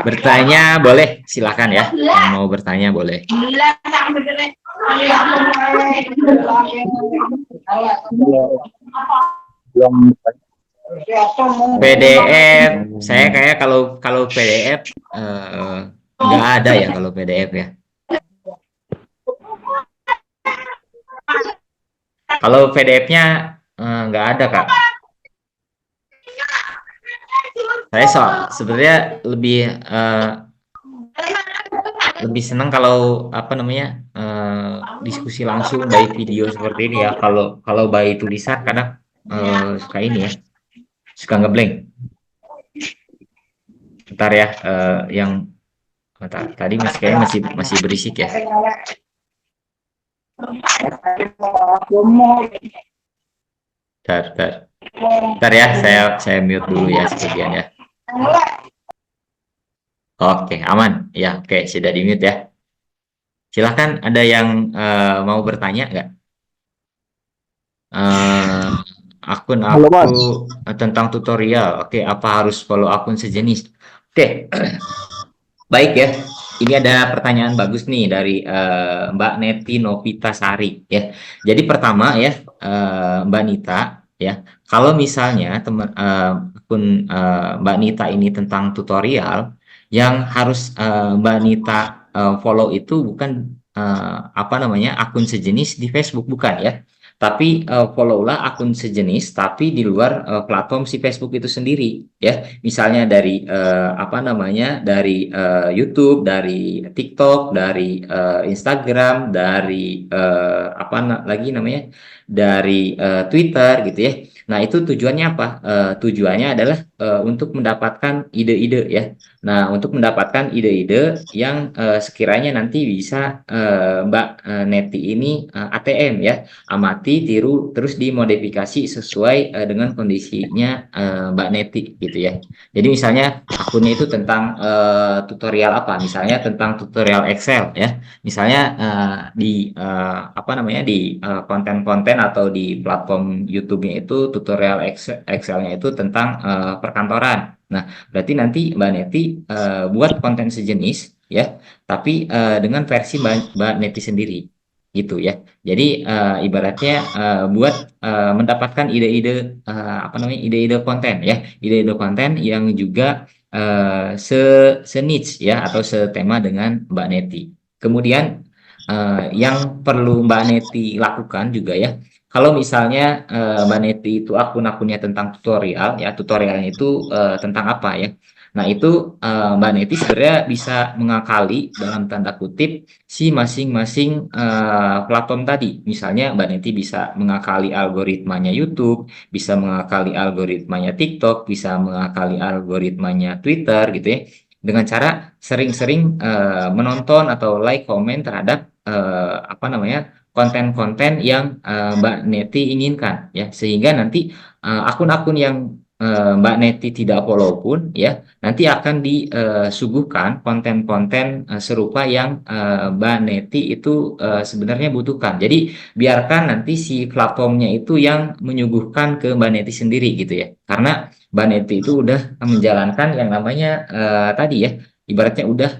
S1: Bertanya boleh, silakan ya. Yang mau bertanya boleh.
S3: Belum.
S1: PDF, saya kayak kalau PDF nggak ada ya kalau PDF ya. Kalau PDF-nya nggak ada, Kak. Saya sebenarnya lebih senang kalau apa namanya diskusi langsung by video seperti ini ya. Kalau by tulisan kadang suka ini ya, suka ngeblank. Bentar ya, tadi masih berisik ya. Bentar ya, saya mute dulu ya sekalian ya. Oke, aman. Ya, oke, sudah di mute ya. Silahkan, ada yang mau bertanya nggak? Akun aku tentang tutorial. Oke, apa harus follow akun sejenis? Oke, baik ya. Ini ada pertanyaan bagus nih dari Mbak Neti Novitasari ya. Jadi pertama ya, Mbak Nita ya, kalau misalnya akun Mbak Nita ini tentang tutorial, yang harus Mbak Nita follow itu bukan apa namanya akun sejenis di Facebook, bukan ya. Tapi followlah akun sejenis tapi di luar platform si Facebook itu sendiri ya. Misalnya dari apa namanya, dari YouTube, dari TikTok, dari Instagram, dari apa lagi namanya, dari Twitter gitu ya. Nah, itu tujuannya apa? Tujuannya adalah untuk mendapatkan ide-ide ya. Nah, untuk mendapatkan ide-ide yang sekiranya nanti bisa Mbak Neti ini ATM ya, amati, tiru, terus dimodifikasi sesuai dengan kondisinya Mbak Neti gitu ya. Jadi misalnya akunnya itu tentang tutorial apa? Misalnya tentang tutorial Excel ya. Misalnya di apa namanya, di konten-konten atau di platform YouTube-nya itu tutorial Excel-nya itu tentang perkantoran. Nah, berarti nanti Mbak Neti buat konten sejenis ya, tapi dengan versi Mbak Neti sendiri gitu ya. Jadi ibaratnya buat mendapatkan ide-ide apa namanya, ide-ide konten ya, ide-ide konten yang juga niche ya, atau setema dengan Mbak Neti. Kemudian yang perlu Mbak Neti lakukan juga ya, kalau misalnya Mbak Neti itu akun-akunnya tentang tutorial ya, tutorialnya itu tentang apa ya. Nah, itu Mbak Neti sebenarnya bisa mengakali dalam tanda kutip si masing-masing platform tadi. Misalnya Mbak Neti bisa mengakali algoritmanya YouTube, bisa mengakali algoritmanya TikTok, bisa mengakali algoritmanya Twitter gitu ya. Dengan cara sering-sering menonton atau like, komen terhadap apa namanya, konten-konten yang Mbak Neti inginkan ya, sehingga nanti akun-akun yang Mbak Neti tidak follow pun ya, nanti akan disuguhkan konten-konten serupa yang Mbak Neti itu sebenarnya butuhkan. Jadi biarkan nanti si platformnya itu yang menyuguhkan ke Mbak Neti sendiri gitu ya. Karena Mbak Neti itu udah menjalankan yang namanya tadi ya, ibaratnya udah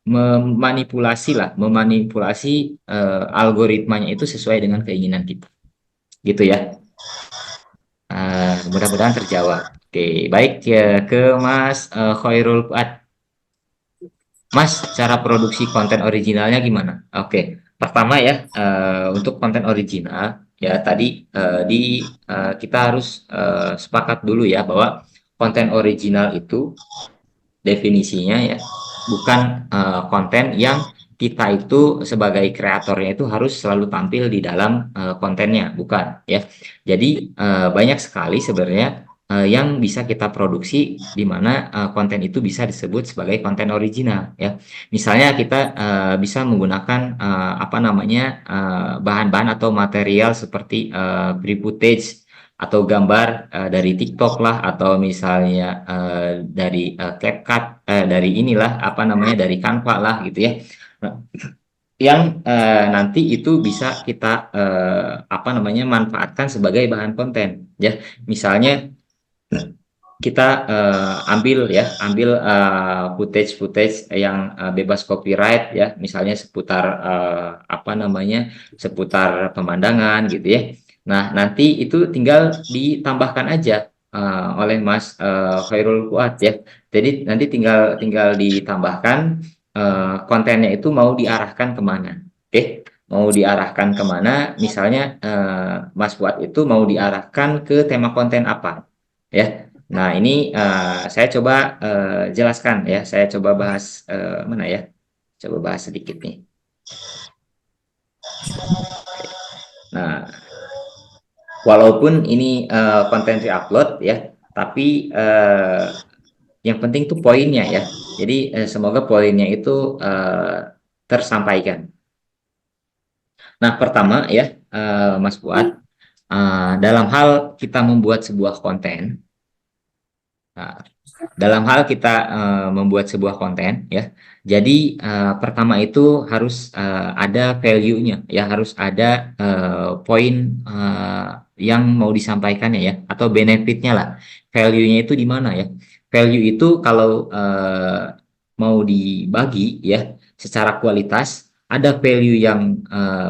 S1: memanipulasi algoritmanya itu sesuai dengan keinginan kita. Gitu ya. Mudah-mudahan terjawab. Oke, baik ya, ke Mas Khairul Fuad. Mas, cara produksi konten originalnya gimana? Oke, pertama ya, untuk konten original ya tadi kita harus sepakat dulu ya bahwa konten original itu definisinya ya bukan konten yang kita itu sebagai kreatornya itu harus selalu tampil di dalam kontennya, bukan ya. Jadi banyak sekali sebenarnya yang bisa kita produksi di mana konten itu bisa disebut sebagai konten original ya. Misalnya kita bisa menggunakan apa namanya bahan-bahan atau material seperti free footage atau gambar dari TikTok lah atau misalnya dari CapCut dari inilah apa namanya dari Canva lah gitu ya. Nah, yang nanti itu bisa kita apa namanya manfaatkan sebagai bahan konten ya. Misalnya kita ambil footage yang bebas copyright ya, misalnya seputar apa namanya seputar pemandangan gitu ya. Nah, nanti itu tinggal ditambahkan aja oleh Mas Khairul Fuad ya. Jadi nanti tinggal tinggal ditambahkan kontennya itu mau diarahkan kemana. Oke, mau diarahkan kemana? Misalnya Mas Fuad itu mau diarahkan ke tema konten apa ya. Nah, ini saya coba jelaskan ya. Saya coba bahas mana ya? Coba bahas sedikit nih. Nah, walaupun ini konten upload ya, tapi yang penting tuh poinnya ya. Jadi semoga poinnya itu tersampaikan. Nah, pertama ya, Mas Fuad, dalam hal kita membuat sebuah konten. Nah, dalam hal kita membuat sebuah konten ya. Jadi pertama itu harus ada value-nya ya, harus ada poin yang mau disampaikannya ya atau benefitnya lah. Value-nya itu di mana ya? Value itu kalau mau dibagi ya secara kualitas ada value yang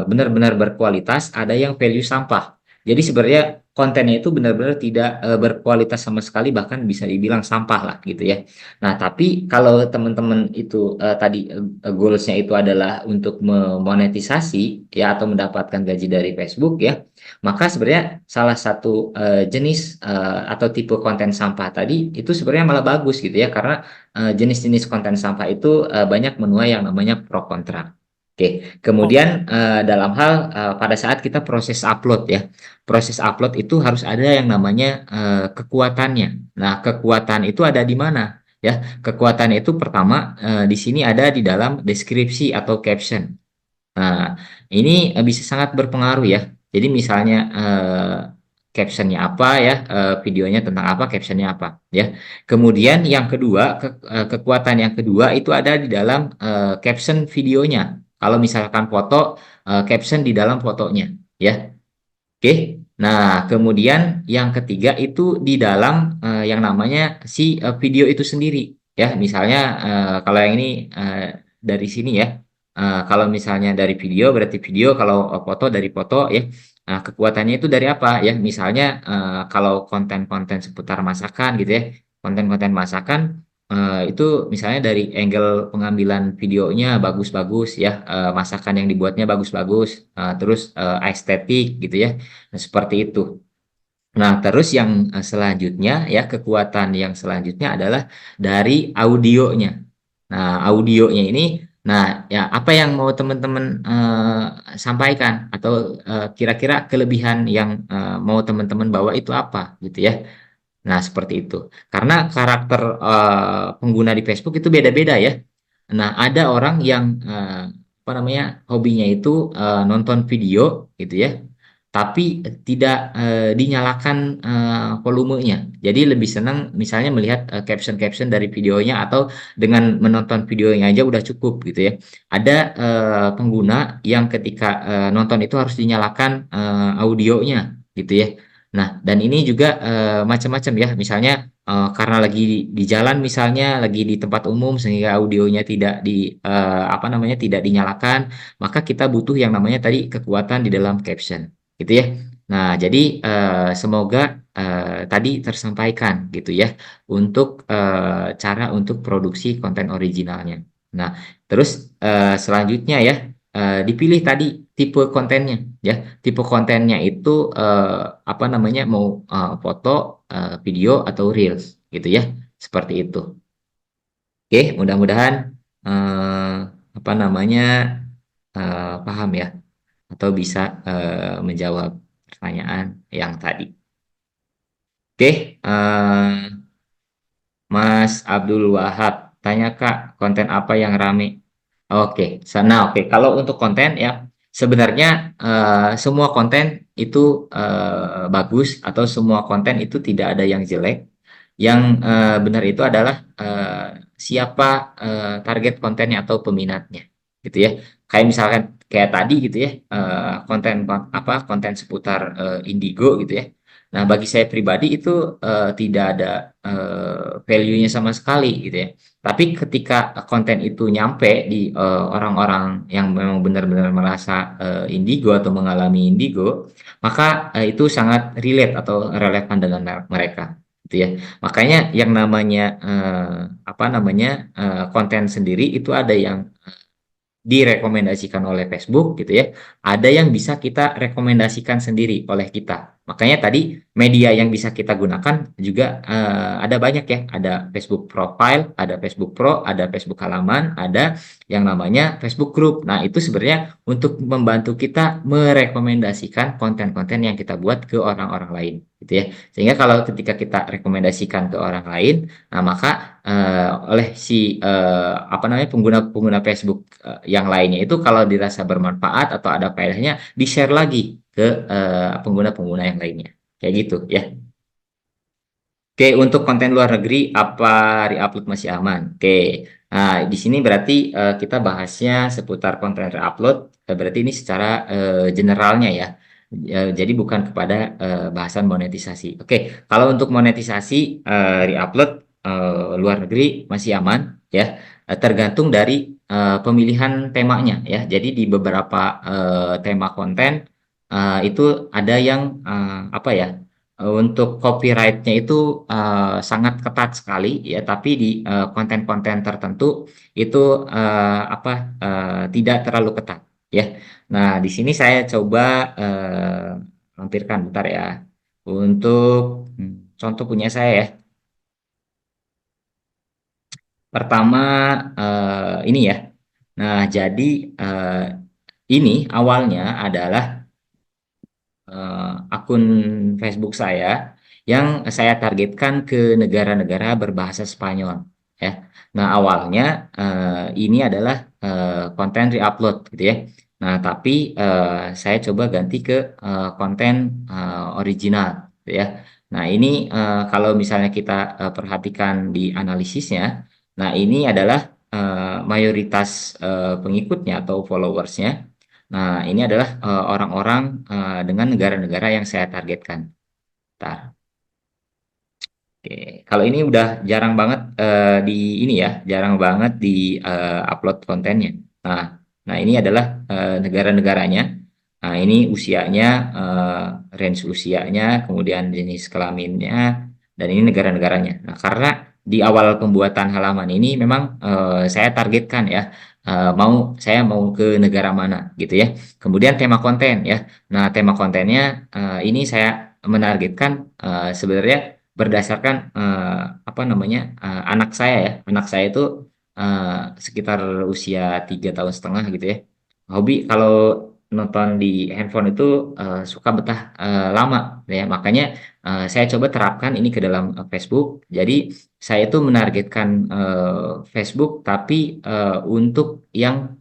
S1: benar-benar berkualitas, ada yang value sampah. Jadi sebenarnya kontennya itu benar-benar tidak berkualitas sama sekali bahkan bisa dibilang sampah lah gitu ya. Nah, tapi kalau teman-teman itu tadi goalsnya itu adalah untuk memonetisasi ya atau mendapatkan gaji dari Facebook ya, maka sebenarnya salah satu jenis atau tipe konten sampah tadi itu sebenarnya malah bagus gitu ya karena jenis-jenis konten sampah itu banyak menuai yang namanya pro kontra. Oke, kemudian dalam hal pada saat kita proses upload ya, proses upload itu harus ada yang namanya kekuatannya. Nah, kekuatan itu ada di mana? Ya, kekuatan itu pertama di sini ada di dalam deskripsi atau caption. Nah, ini bisa sangat berpengaruh ya. Jadi misalnya captionnya apa ya, videonya tentang apa, captionnya apa ya. Kemudian yang kedua, kekuatan yang kedua itu ada di dalam caption videonya. Kalau misalkan foto, caption di dalam fotonya ya. Oke. Nah, kemudian yang ketiga itu di dalam yang namanya si video itu sendiri ya. Misalnya kalau yang ini dari sini ya. Kalau misalnya dari video berarti video, kalau foto dari foto ya. Nah, kekuatannya itu dari apa ya? Misalnya kalau konten-konten seputar masakan gitu ya. Konten-konten masakan itu misalnya dari angle pengambilan videonya bagus-bagus ya, masakan yang dibuatnya bagus-bagus, terus estetik gitu ya. Nah, seperti itu. Nah, terus yang selanjutnya ya kekuatan yang selanjutnya adalah dari audionya. Nah, audionya ini, nah ya apa yang mau teman-teman sampaikan atau kira-kira kelebihan yang mau teman-teman bawa itu apa gitu ya. Nah, seperti itu. Karena karakter pengguna di Facebook itu beda-beda ya. Nah, ada orang yang apa namanya hobinya itu nonton video gitu ya, tapi tidak dinyalakan volumenya. Jadi lebih senang misalnya melihat caption-caption dari videonya atau dengan menonton videonya aja udah cukup gitu ya. Ada pengguna yang ketika nonton itu harus dinyalakan audionya gitu ya. Nah, dan ini juga macam-macam ya. Misalnya karena lagi di jalan misalnya, lagi di tempat umum sehingga audionya tidak apa namanya tidak dinyalakan, maka kita butuh yang namanya tadi kekuatan di dalam caption, gitu ya. Nah, jadi semoga tadi tersampaikan gitu ya untuk cara untuk produksi konten originalnya. Nah, terus selanjutnya ya dipilih tadi tipe kontennya ya. Tipe kontennya itu apa namanya mau foto, video atau reels gitu ya. Seperti itu. Oke, mudah-mudahan eh, apa namanya paham ya atau bisa menjawab pertanyaan yang tadi. Oke, Mas Abdul Wahab, tanya Kak, konten apa yang rame? Oke, sana oke. Kalau untuk konten ya, sebenarnya semua konten itu bagus atau semua konten itu tidak ada yang jelek. Yang benar itu adalah siapa target kontennya atau peminatnya, gitu ya. Kayak misalkan kayak tadi gitu ya, konten apa konten seputar indigo gitu ya. Nah, bagi saya pribadi itu tidak ada value-nya sama sekali gitu ya. Tapi ketika konten itu nyampe di orang-orang yang memang benar-benar merasa indigo atau mengalami indigo, maka itu sangat relate atau relevan dengan mereka, gitu ya. Makanya yang namanya apa namanya konten sendiri itu ada yang direkomendasikan oleh Facebook gitu ya. Ada yang bisa kita rekomendasikan sendiri oleh kita. Makanya tadi media yang bisa kita gunakan juga ada banyak ya. Ada Facebook Profile, ada Facebook Pro, ada Facebook Halaman, ada yang namanya Facebook Group. Nah, itu sebenarnya untuk membantu kita merekomendasikan konten-konten yang kita buat ke orang-orang lain gitu ya. Sehingga kalau ketika kita rekomendasikan ke orang lain, nah maka oleh si apa namanya pengguna-pengguna Facebook yang lainnya itu kalau dirasa bermanfaat atau ada faedahnya di-share lagi ke pengguna-pengguna yang lainnya. Kayak gitu ya. Oke, untuk konten luar negeri apa re-upload masih aman? Oke. Nah, di sini berarti kita bahasnya seputar konten re-upload, berarti ini secara generalnya ya. Jadi bukan kepada bahasan monetisasi. Oke, kalau untuk monetisasi re-upload luar negeri masih aman ya. Tergantung dari pemilihan temanya ya. Jadi di beberapa tema konten itu ada yang apa ya? Untuk copyright-nya itu sangat ketat sekali ya, tapi di konten-konten tertentu itu apa tidak terlalu ketat ya. Nah, di sini saya coba lampirkan bentar ya. Untuk contoh punya saya ya. Pertama ini ya. Nah, jadi eh, ini awalnya adalah akun Facebook saya yang saya targetkan ke negara-negara berbahasa Spanyol ya. Nah, awalnya ini adalah konten re-upload gitu ya. Nah, tapi saya coba ganti ke konten original gitu ya. Nah, ini kalau misalnya kita perhatikan di analisisnya, nah ini adalah mayoritas pengikutnya atau followersnya. Nah, ini adalah orang-orang dengan negara-negara yang saya targetkan. Bentar. Oke, kalau ini udah jarang banget di ini ya, jarang banget di upload kontennya. Nah, nah ini adalah negara-negaranya. Nah, ini usianya, range usianya, kemudian jenis kelaminnya, dan ini negara-negaranya. Nah, karena di awal pembuatan halaman ini memang saya targetkan ya, saya mau ke negara mana gitu ya. Kemudian tema konten ya. Nah, tema kontennya ini saya menargetkan sebenarnya berdasarkan apa namanya anak saya ya. Anak saya itu eh, sekitar usia 3 tahun setengah gitu ya. Hobi kalau nonton di handphone itu suka betah lama ya. Makanya saya coba terapkan ini ke dalam Facebook. Jadi saya itu menargetkan Facebook tapi untuk yang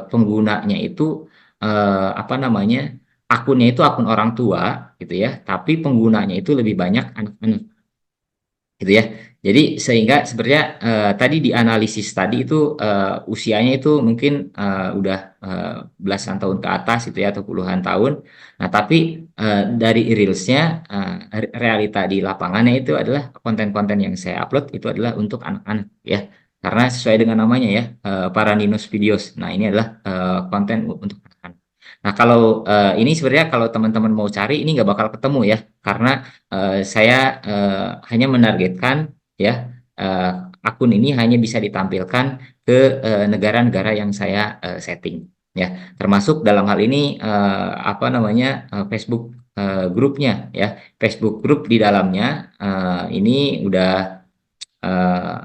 S1: penggunanya itu apa namanya akunnya itu akun orang tua gitu ya, tapi penggunanya itu lebih banyak anak-anak gitu ya. Jadi sehingga sebenarnya tadi di analisis tadi itu usianya itu mungkin udah belasan tahun ke atas itu ya atau puluhan tahun. Nah, tapi dari reelsnya realita di lapangannya itu adalah konten-konten yang saya upload itu adalah untuk anak-anak ya. Karena sesuai dengan namanya ya, Paraninos Videos. Nah, ini adalah konten untuk anak-anak. Nah, kalau ini sebenarnya kalau teman-teman mau cari ini nggak bakal ketemu ya, karena saya hanya menargetkan ya akun ini hanya bisa ditampilkan ke negara-negara yang saya setting ya, termasuk dalam hal ini apa namanya Facebook grupnya ya. Facebook grup di dalamnya ini udah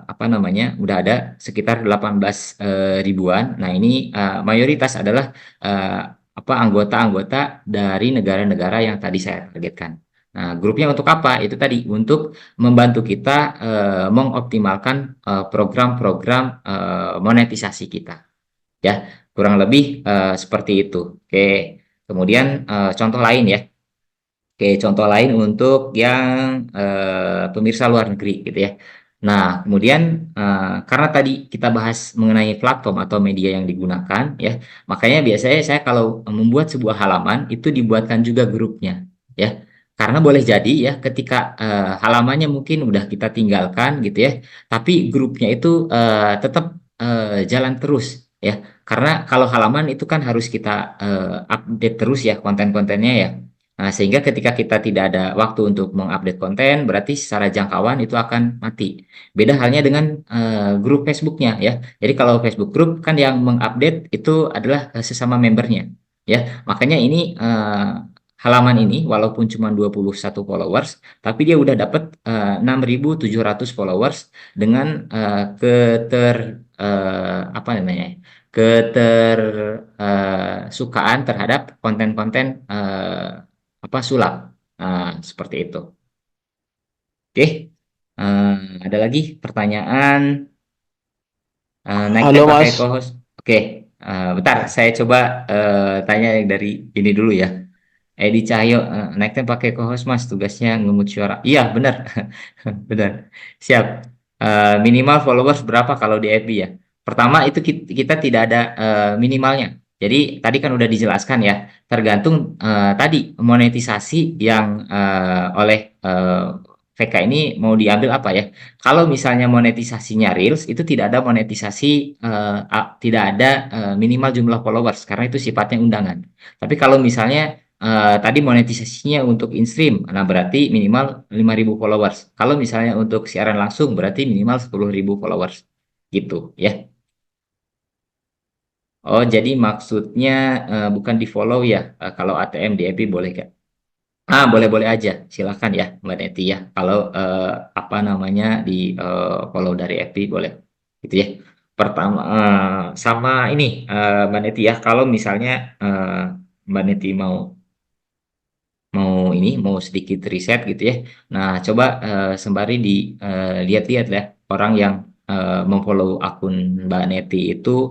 S1: apa namanya udah ada sekitar 18 ribuan. Nah, ini mayoritas adalah eh, apa anggota-anggota dari negara-negara yang tadi saya targetkan. Nah, grupnya untuk apa? Itu tadi untuk membantu kita mengoptimalkan program-program monetisasi kita. Ya, kurang lebih seperti itu. Oke, kemudian contoh lain ya. Oke, contoh lain untuk yang pemirsa luar negeri gitu ya. Nah, kemudian karena tadi kita bahas mengenai platform atau media yang digunakan ya, makanya biasanya saya kalau membuat sebuah halaman itu dibuatkan juga grupnya ya. Karena boleh jadi ya ketika halamannya mungkin udah kita tinggalkan gitu ya, tapi grupnya itu tetap jalan terus ya. Karena kalau halaman itu kan harus kita update terus ya konten-kontennya ya. Nah, sehingga ketika kita tidak ada waktu untuk mengupdate konten, berarti secara jangkauan itu akan mati. Beda halnya dengan grup Facebooknya ya. Jadi kalau Facebook grup kan yang mengupdate itu adalah sesama membernya ya. Makanya ini halaman ini walaupun cuma 21 followers, tapi dia udah dapat 6.700 followers dengan keter apa namanya? Ketersukaan terhadap konten-konten apa sulap. Seperti itu. Oke. Eh, ada lagi pertanyaan. Naik
S5: Halo
S1: tab pakai
S5: Mas,
S1: co-host. Oke. Bentar, saya coba tanya yang dari ini dulu ya. Edi Cahyo, naik tab pakai co-host Mas, tugasnya ngemut suara. Iya, benar. Benar. Siap. Minimal followers berapa kalau di FB ya? Pertama itu kita tidak ada minimalnya. Jadi tadi kan udah dijelaskan ya, tergantung tadi monetisasi yang oleh VK ini mau diambil apa ya. Kalau misalnya monetisasinya Reels itu tidak ada monetisasi tidak ada minimal jumlah followers karena itu sifatnya undangan. Tapi kalau misalnya tadi monetisasinya untuk in-stream, nah berarti minimal 5.000 followers. Kalau misalnya untuk siaran langsung berarti minimal 10.000 followers. Gitu ya. Oh, jadi maksudnya bukan di follow ya. Kalau ATM di FB boleh gak? Boleh-boleh aja. Silakan ya, Mbak Neti ya. Kalau apa namanya di follow dari FB boleh. Gitu ya. Pertama sama ini Mbak Neti ya. Kalau misalnya Mbak Neti mau sedikit riset gitu ya. Nah, coba sembari dilihat-lihat ya orang yang memfollow akun Mbak Neti itu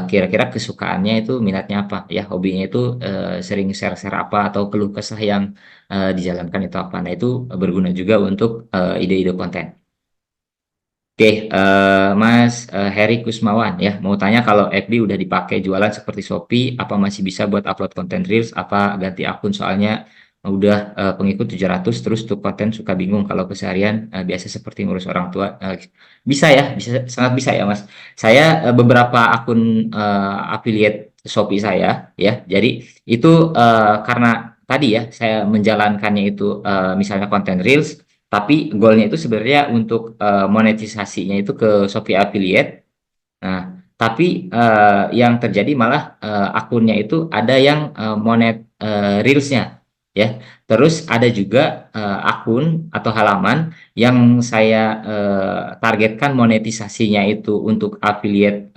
S1: kira-kira kesukaannya itu minatnya apa ya, hobinya itu sering share-share apa atau keluh kesah yang dijalankan itu apa. Nah, itu berguna juga untuk ide-ide konten. Oke, Mas Heri Kusmawan ya, mau tanya kalau FB udah dipakai jualan seperti Shopee, apa masih bisa buat upload konten Reels, apa ganti akun soalnya udah pengikut 700 terus tuh konten suka bingung kalau keseharian biasa seperti ngurus orang tua. Bisa ya, bisa sangat bisa ya Mas. Saya beberapa akun affiliate Shopee saya ya, jadi itu karena tadi ya saya menjalankannya itu misalnya konten Reels tapi goalnya itu sebenarnya untuk monetisasinya itu ke Shopee Affiliate. Nah, tapi yang terjadi malah akunnya itu ada yang monet Reels-nya ya. Terus ada juga akun atau halaman yang saya targetkan monetisasinya itu untuk affiliate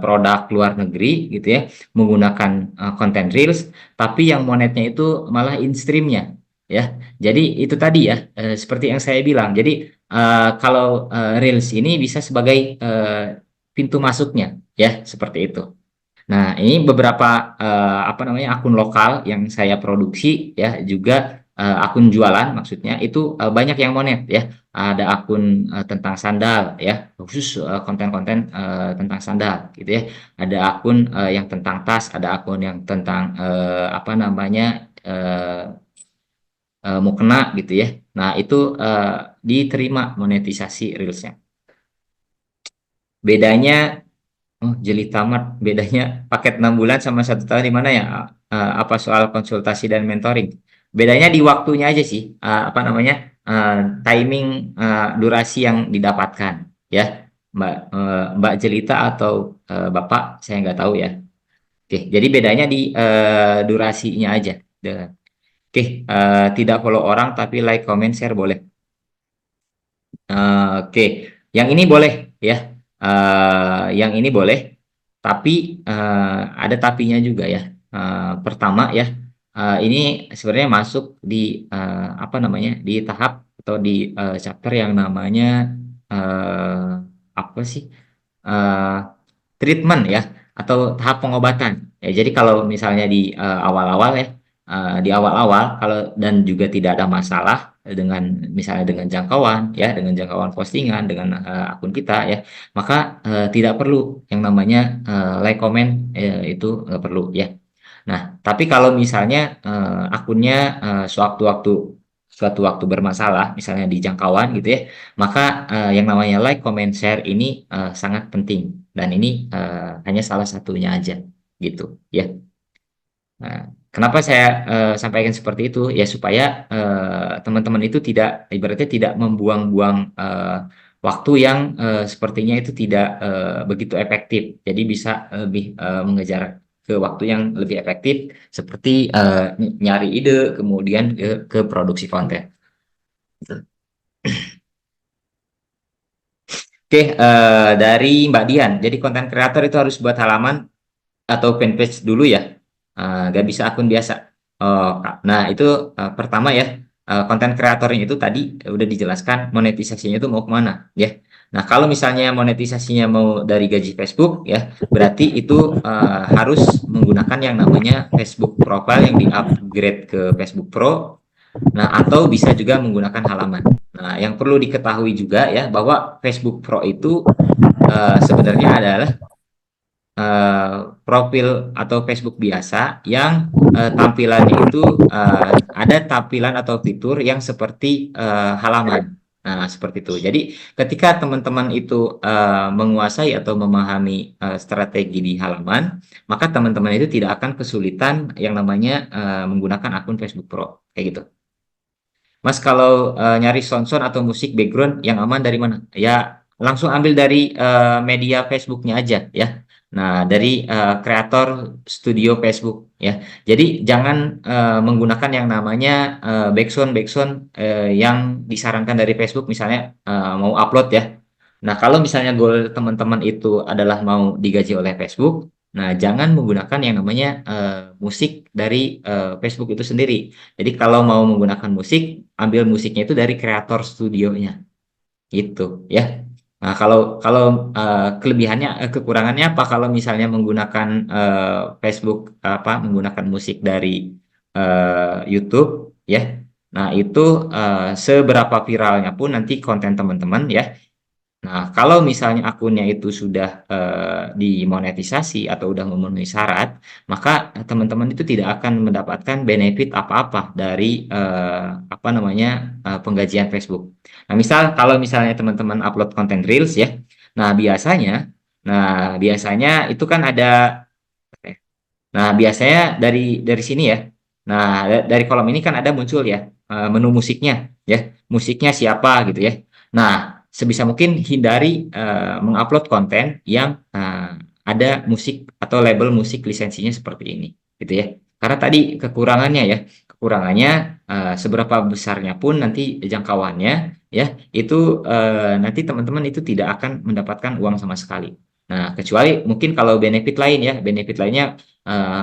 S1: produk luar negeri gitu ya, menggunakan konten Reels, tapi yang monetnya itu malah in-streamnya ya. Jadi itu tadi ya, seperti yang saya bilang. Jadi kalau Reels ini bisa sebagai pintu masuknya ya, seperti itu. Nah, ini beberapa apa namanya akun lokal yang saya produksi ya, juga akun jualan maksudnya itu banyak yang monet ya. Ada akun tentang sandal ya, khusus konten-konten tentang sandal gitu ya. Ada akun yang tentang tas, ada akun yang tentang apa namanya mukena gitu ya. Nah, itu diterima monetisasi Reelsnya. Bedanya jeli tamat. Bedanya paket 6 bulan sama 1 tahun di mana ya? Apa soal konsultasi dan mentoring? Bedanya di waktunya aja sih. Apa namanya? Timing durasi yang didapatkan. ya, Mbak Jelita atau Bapak, saya nggak tahu ya. Oke, jadi bedanya di durasinya aja. Oke, tidak follow orang tapi like, comment, share boleh. Oke, yang ini boleh ya. Yang ini boleh, tapi ada tapinya juga ya. Pertama ya, ini sebenarnya masuk di apa namanya, di tahap atau di chapter yang namanya apa sih? Eh, Treatment ya, atau tahap pengobatan. Ya, jadi kalau misalnya di awal-awal ya, di awal-awal kalau dan juga tidak ada masalah dengan misalnya dengan jangkauan ya, dengan jangkauan postingan, dengan akun kita ya, maka tidak perlu yang namanya like, comment, itu nggak perlu ya. Nah, tapi kalau misalnya akunnya sewaktu-waktu suatu waktu bermasalah, misalnya di jangkauan gitu ya, maka yang namanya like, comment, share ini sangat penting dan ini hanya salah satunya aja gitu ya. Nah, kenapa saya sampaikan seperti itu ya supaya teman-teman itu tidak ibaratnya tidak membuang-buang waktu yang sepertinya itu tidak begitu efektif. Jadi bisa lebih mengejar ke waktu yang lebih efektif seperti nyari ide kemudian ke produksi konten. Gitu. Oke, dari Mbak Dian. Jadi konten kreator itu harus buat halaman atau fanpage dulu ya. Gak bisa akun biasa. Oh, nah itu pertama ya, konten kreatornya itu tadi udah dijelaskan monetisasinya itu mau kemana ya. Nah kalau misalnya monetisasinya mau dari gaji Facebook ya, berarti itu harus menggunakan yang namanya Facebook Profile yang di-upgrade ke Facebook Pro. Nah atau bisa juga menggunakan halaman. Nah yang perlu diketahui juga ya bahwa Facebook Pro itu sebenarnya adalah profil atau Facebook biasa yang tampilannya itu ada tampilan atau fitur yang seperti halaman. Nah, seperti itu. Jadi, ketika teman-teman itu menguasai atau memahami strategi di halaman, maka teman-teman itu tidak akan kesulitan yang namanya menggunakan akun Facebook Pro. Kayak gitu. Mas, kalau nyari sound atau musik background yang aman dari mana? Ya, langsung ambil dari media Facebooknya aja ya. Nah, dari kreator studio Facebook ya. Jadi jangan menggunakan yang namanya backsound yang disarankan dari Facebook, misalnya mau upload ya. Nah, kalau misalnya goal teman-teman itu adalah mau digaji oleh Facebook, nah jangan menggunakan yang namanya musik dari Facebook itu sendiri. Jadi kalau mau menggunakan musik, ambil musiknya itu dari kreator studionya, gitu ya. Nah, kalau kalau kelebihannya, kekurangannya apa kalau misalnya menggunakan Facebook apa menggunakan musik dari YouTube ya. Nah, itu seberapa viralnya pun nanti konten teman-teman ya. Nah, kalau misalnya akunnya itu sudah dimonetisasi atau udah memenuhi syarat, maka teman-teman itu tidak akan mendapatkan benefit apa-apa dari apa namanya penggajian Facebook. Nah, misal kalau misalnya teman-teman upload konten Reels ya, nah biasanya itu kan ada, nah biasanya dari sini ya. Nah, dari kolom ini kan ada muncul ya menu musiknya ya, musiknya siapa gitu ya. Nah, sebisa mungkin hindari mengupload konten yang ada musik atau label musik lisensinya seperti ini, gitu ya. Karena tadi kekurangannya ya, kekurangannya seberapa besarnya pun nanti jangkauannya ya, itu nanti teman-teman itu tidak akan mendapatkan uang sama sekali. Nah, kecuali mungkin kalau benefit lain ya, benefit lainnya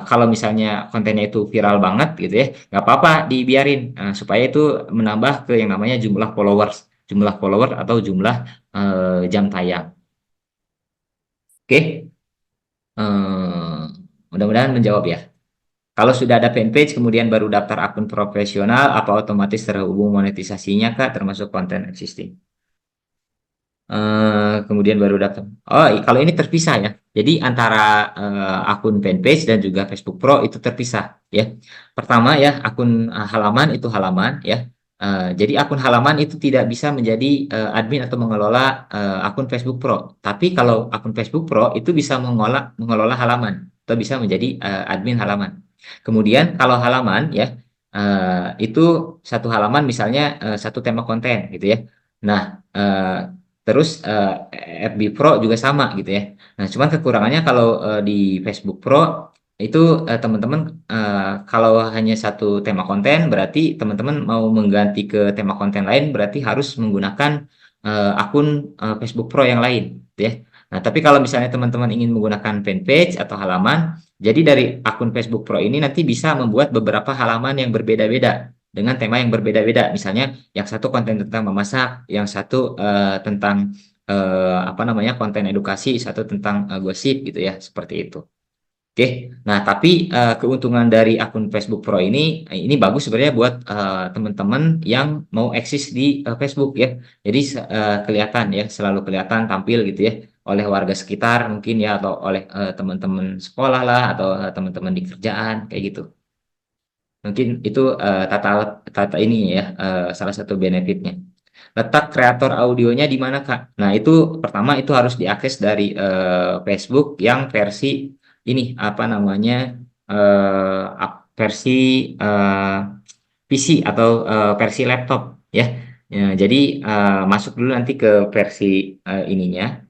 S1: kalau misalnya kontennya itu viral banget gitu ya, nggak apa-apa dibiarin supaya itu menambah ke yang namanya jumlah follower atau jumlah jam tayang. Oke, mudah-mudahan menjawab ya. Kalau sudah ada fanpage kemudian baru daftar akun profesional, apa otomatis terhubung monetisasinya Kak, termasuk konten existing? Kemudian baru daftar. Oh, kalau ini terpisah ya. Jadi antara akun fanpage dan juga Facebook Pro itu terpisah ya. Pertama ya, akun halaman itu halaman ya. Jadi akun halaman itu tidak bisa menjadi admin atau mengelola akun Facebook Pro. Tapi kalau akun Facebook Pro itu bisa mengelola halaman atau bisa menjadi admin halaman. Kemudian kalau halaman ya itu satu halaman misalnya satu tema konten gitu ya. Nah, Terus FB Pro juga sama gitu ya. Nah, cuman kekurangannya kalau di Facebook Pro itu teman-teman kalau hanya satu tema konten berarti teman-teman mau mengganti ke tema konten lain berarti harus menggunakan akun Facebook Pro yang lain gitu ya. Nah, tapi kalau misalnya teman-teman ingin menggunakan fanpage atau halaman, jadi dari akun Facebook Pro ini nanti bisa membuat beberapa halaman yang berbeda-beda dengan tema yang berbeda-beda. Misalnya yang satu konten tentang memasak, yang satu tentang apa namanya konten edukasi, satu tentang gosip gitu ya, seperti itu. Oke, nah tapi keuntungan dari akun Facebook Pro ini bagus sebenarnya buat teman-teman yang mau eksis di Facebook ya. Jadi kelihatan ya, selalu kelihatan tampil gitu ya oleh warga sekitar mungkin ya atau oleh teman-teman sekolah lah atau teman-teman di kerjaan kayak gitu. Mungkin itu tata tata ini ya salah satu benefitnya. Letak kreator audionya di mana Kak? Nah itu pertama itu harus diakses dari Facebook yang versi ini apa namanya versi eh, PC atau versi laptop ya. Ya, jadi masuk dulu nanti ke versi ininya.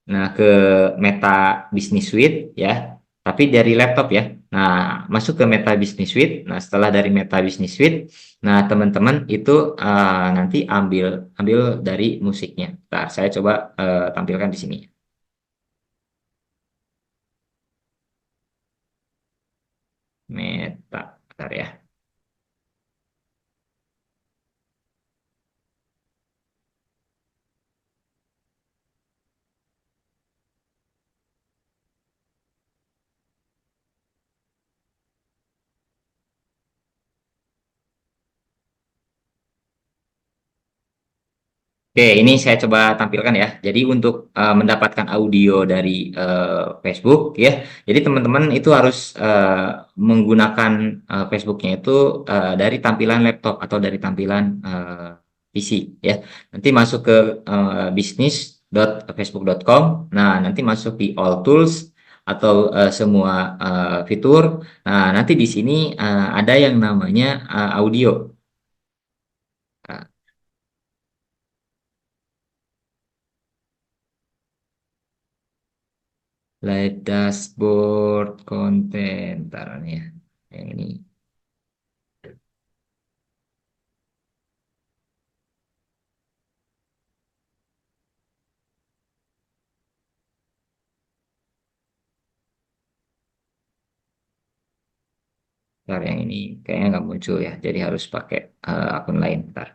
S1: Nah, ke Meta Business Suite ya, tapi dari laptop ya. Nah, masuk ke Meta Business Suite. Nah, setelah dari Meta Business Suite, nah teman-teman itu nanti ambil ambil dari musiknya. Nah, saya coba tampilkan di sini. Meta, bentar ya. Oke, ini saya coba tampilkan ya. Jadi untuk mendapatkan audio dari Facebook ya, jadi teman-teman itu harus menggunakan Facebooknya itu dari tampilan laptop atau dari tampilan PC ya. Nanti masuk ke business.facebook.com. Nah, nanti masuk di All Tools atau semua fitur. Nah, nanti di sini ada yang namanya audio. Nah, Live dashboard konten, taruh nih ya. Yang ini, ntar yang ini kayaknya nggak muncul ya. Jadi harus pakai akun lain. Ntar.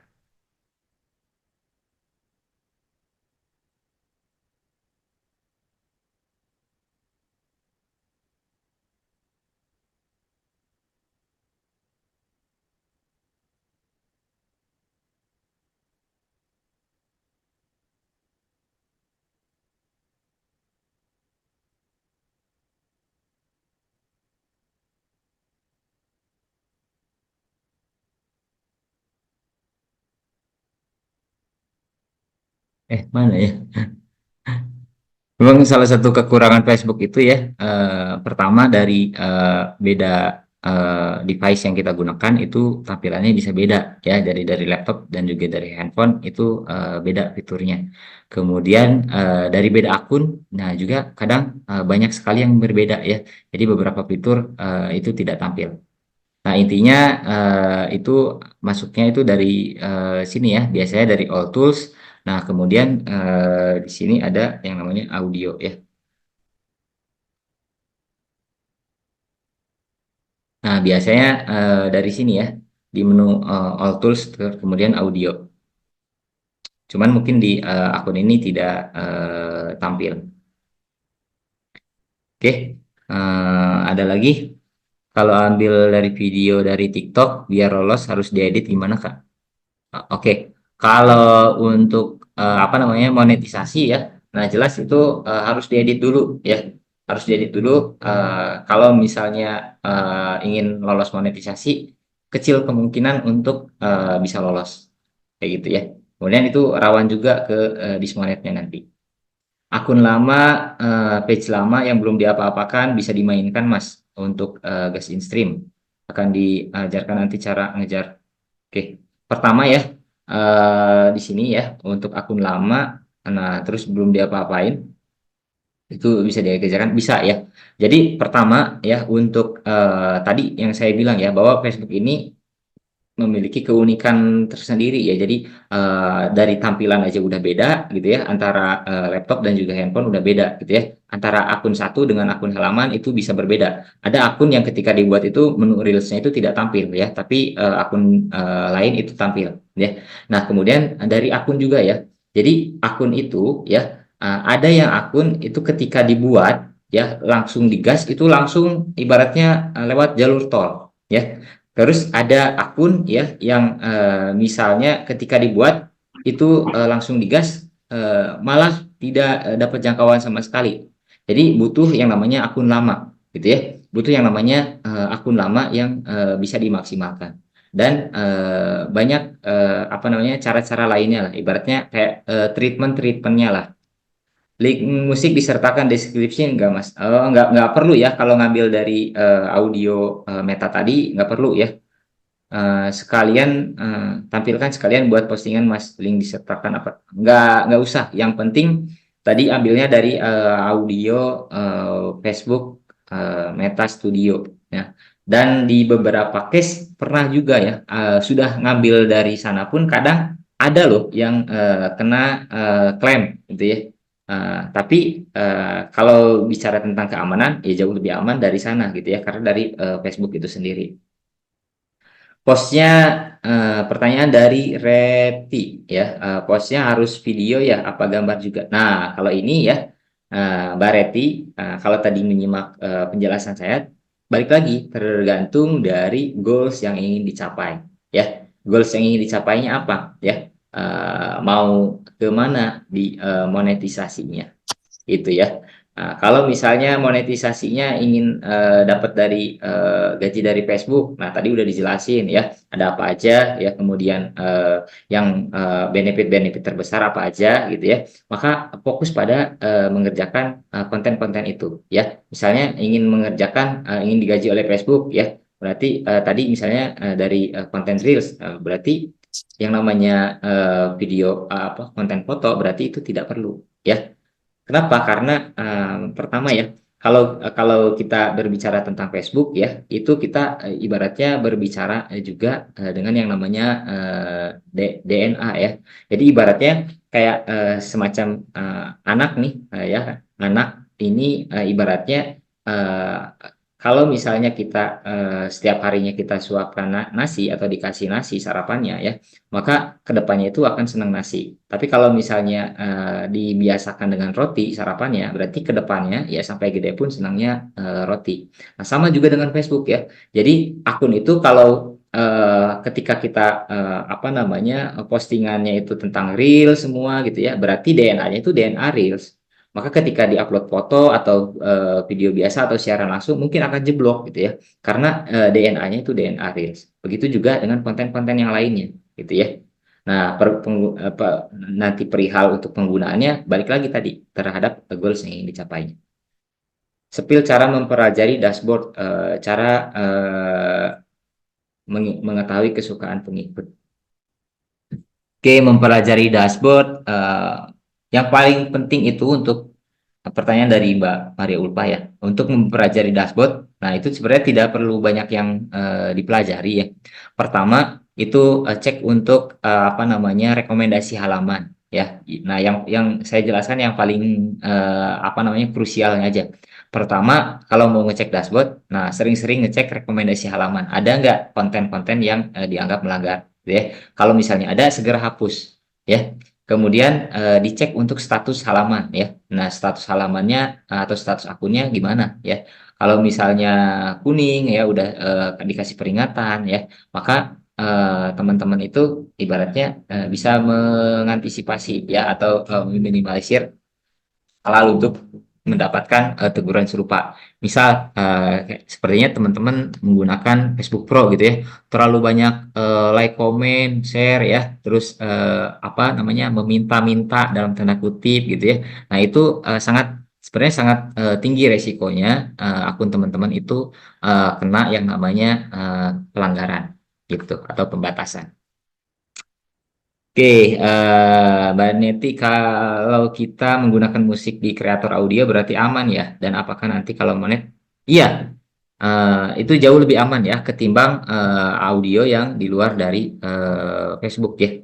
S1: Mana ya? Memang salah satu kekurangan Facebook itu ya, pertama dari beda device yang kita gunakan itu tampilannya bisa beda ya dari laptop dan juga dari handphone itu beda fiturnya. Kemudian dari beda akun, nah juga kadang banyak sekali yang berbeda ya. Jadi beberapa fitur itu tidak tampil. Nah, intinya itu masuknya itu dari sini ya, biasanya dari All Tools. Nah, kemudian di sini ada yang namanya audio ya. Nah, biasanya dari sini ya, di menu All Tools, kemudian audio. Cuman mungkin di akun ini tidak tampil. Oke, ada lagi. Kalau ambil dari video dari TikTok, biar lolos harus diedit gimana, Kak? Oke, kalau untuk apa namanya monetisasi ya, nah jelas itu harus diedit dulu ya, harus diedit dulu. Kalau misalnya ingin lolos monetisasi, kecil kemungkinan untuk bisa lolos kayak gitu ya. Kemudian itu rawan juga ke dismonetnya nanti. Akun lama, page lama yang belum diapa-apakan bisa dimainkan Mas untuk gas in stream. Akan diajarkan nanti cara ngejar. Oke, pertama ya di sini ya untuk akun lama. nah terus belum diapa-apain, itu bisa dikerjakan, bisa ya. Jadi pertama ya untuk tadi yang saya bilang ya bahwa Facebook ini memiliki keunikan tersendiri ya. Jadi dari tampilan aja udah beda gitu ya, antara laptop dan juga handphone udah beda gitu ya. Antara akun satu dengan akun halaman itu bisa berbeda. Ada akun yang ketika dibuat itu menu reelsnya itu tidak tampil ya, tapi akun lain itu tampil ya. Nah kemudian dari akun juga ya. Jadi akun itu ya ada yang akun itu ketika dibuat ya langsung digas itu langsung ibaratnya lewat jalur tol ya. Terus ada akun ya yang misalnya ketika dibuat itu langsung digas malah tidak dapat jangkauan sama sekali. Jadi butuh yang namanya akun lama gitu ya. Butuh yang namanya akun lama yang bisa dimaksimalkan. Dan banyak apa namanya cara-cara lainnya lah. Ibaratnya kayak treatment-treatmentnya lah. Link musik disertakan description enggak mas? Enggak perlu ya kalau ngambil dari audio meta tadi nggak perlu ya. Sekalian tampilkan sekalian buat postingan mas, link disertakan apa nggak usah, yang penting tadi ambilnya dari audio Facebook Meta Studio ya. Dan di beberapa case pernah juga ya sudah ngambil dari sana pun kadang ada loh yang kena klaim gitu ya. Tapi kalau bicara tentang keamanan ya jauh lebih aman dari sana gitu ya, karena dari Facebook itu sendiri. Posnya pertanyaan dari Reti ya. Posnya harus video ya apa gambar juga. Nah kalau ini ya Mbak Reti, kalau tadi menyimak penjelasan saya, balik lagi tergantung dari goals yang ingin dicapai ya. Goals yang ingin dicapainya apa ya. Mau kemana di monetisasinya itu ya. Nah, kalau misalnya monetisasinya ingin dapat dari gaji dari Facebook, nah tadi udah dijelasin ya, ada apa aja ya, kemudian yang benefit-benefit terbesar apa aja gitu ya. Maka fokus pada mengerjakan konten-konten itu ya. Misalnya ingin mengerjakan ingin digaji oleh Facebook ya, berarti tadi misalnya dari konten Reels, berarti yang namanya video apa konten foto berarti itu tidak perlu ya. Kenapa? Karena pertama ya, kalau kita berbicara tentang Facebook ya, itu kita ibaratnya berbicara juga dengan yang namanya DNA ya. Jadi ibaratnya kayak semacam anak nih ya, anak ini ibaratnya eh, kalau misalnya kita setiap harinya kita suapkan nasi atau dikasih nasi sarapannya ya, maka kedepannya itu akan senang nasi. Tapi kalau misalnya dibiasakan dengan roti sarapannya, berarti kedepannya ya sampai gede pun senangnya roti. Nah, sama juga dengan Facebook ya. Jadi akun itu kalau ketika kita apa namanya postingannya itu tentang real semua gitu ya, berarti DNA-nya itu DNA reels. Maka ketika diupload foto atau video biasa atau siaran langsung mungkin akan jeblok gitu ya, karena DNA-nya itu DNA reels. Begitu juga dengan konten-konten yang lainnya gitu ya. Nah, nanti perihal untuk penggunaannya balik lagi tadi terhadap goals yang ingin dicapai. Sepil cara mempelajari dashboard, cara mengetahui kesukaan pengikut. Oke, mempelajari dashboard. Yang paling penting itu untuk pertanyaan dari Mbak Maria Ulfa ya. Untuk mempelajari dashboard, nah itu sebenarnya tidak perlu banyak yang dipelajari ya. Pertama itu cek untuk apa namanya rekomendasi halaman ya. Nah yang saya jelaskan yang paling apa namanya krusialnya aja. Pertama kalau mau ngecek dashboard, nah sering-sering ngecek rekomendasi halaman. Ada nggak konten-konten yang dianggap melanggar? Gitu ya. Kalau misalnya ada segera hapus ya. Kemudian dicek untuk status halaman ya. Nah, status halamannya atau status akunnya gimana ya. Kalau misalnya kuning ya udah dikasih peringatan ya, maka teman-teman itu ibaratnya bisa mengantisipasi ya atau meminimalisir hal untuk mendapatkan teguran serupa. Misal, sepertinya teman-teman menggunakan Facebook Pro gitu ya, terlalu banyak like, komen, share ya, terus apa namanya meminta-minta dalam tanda kutip gitu ya. Nah itu sebenarnya sangat tinggi resikonya akun teman-teman itu kena yang namanya pelanggaran gitu atau pembatasan. Oke, Mbak Neti, kalau kita menggunakan musik di kreator audio berarti aman ya? Dan apakah nanti kalau monet? Iya, itu jauh lebih aman ya ketimbang audio yang di luar dari Facebook ya.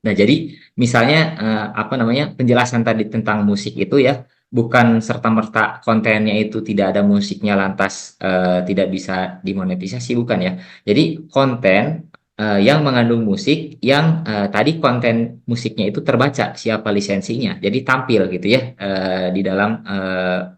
S1: Nah, jadi misalnya apa namanya penjelasan tadi tentang musik itu ya bukan serta-merta kontennya itu tidak ada musiknya lantas tidak bisa dimonetisasi bukan ya. Jadi konten yang mengandung musik yang tadi konten musiknya itu terbaca siapa lisensinya. Jadi tampil gitu ya di dalam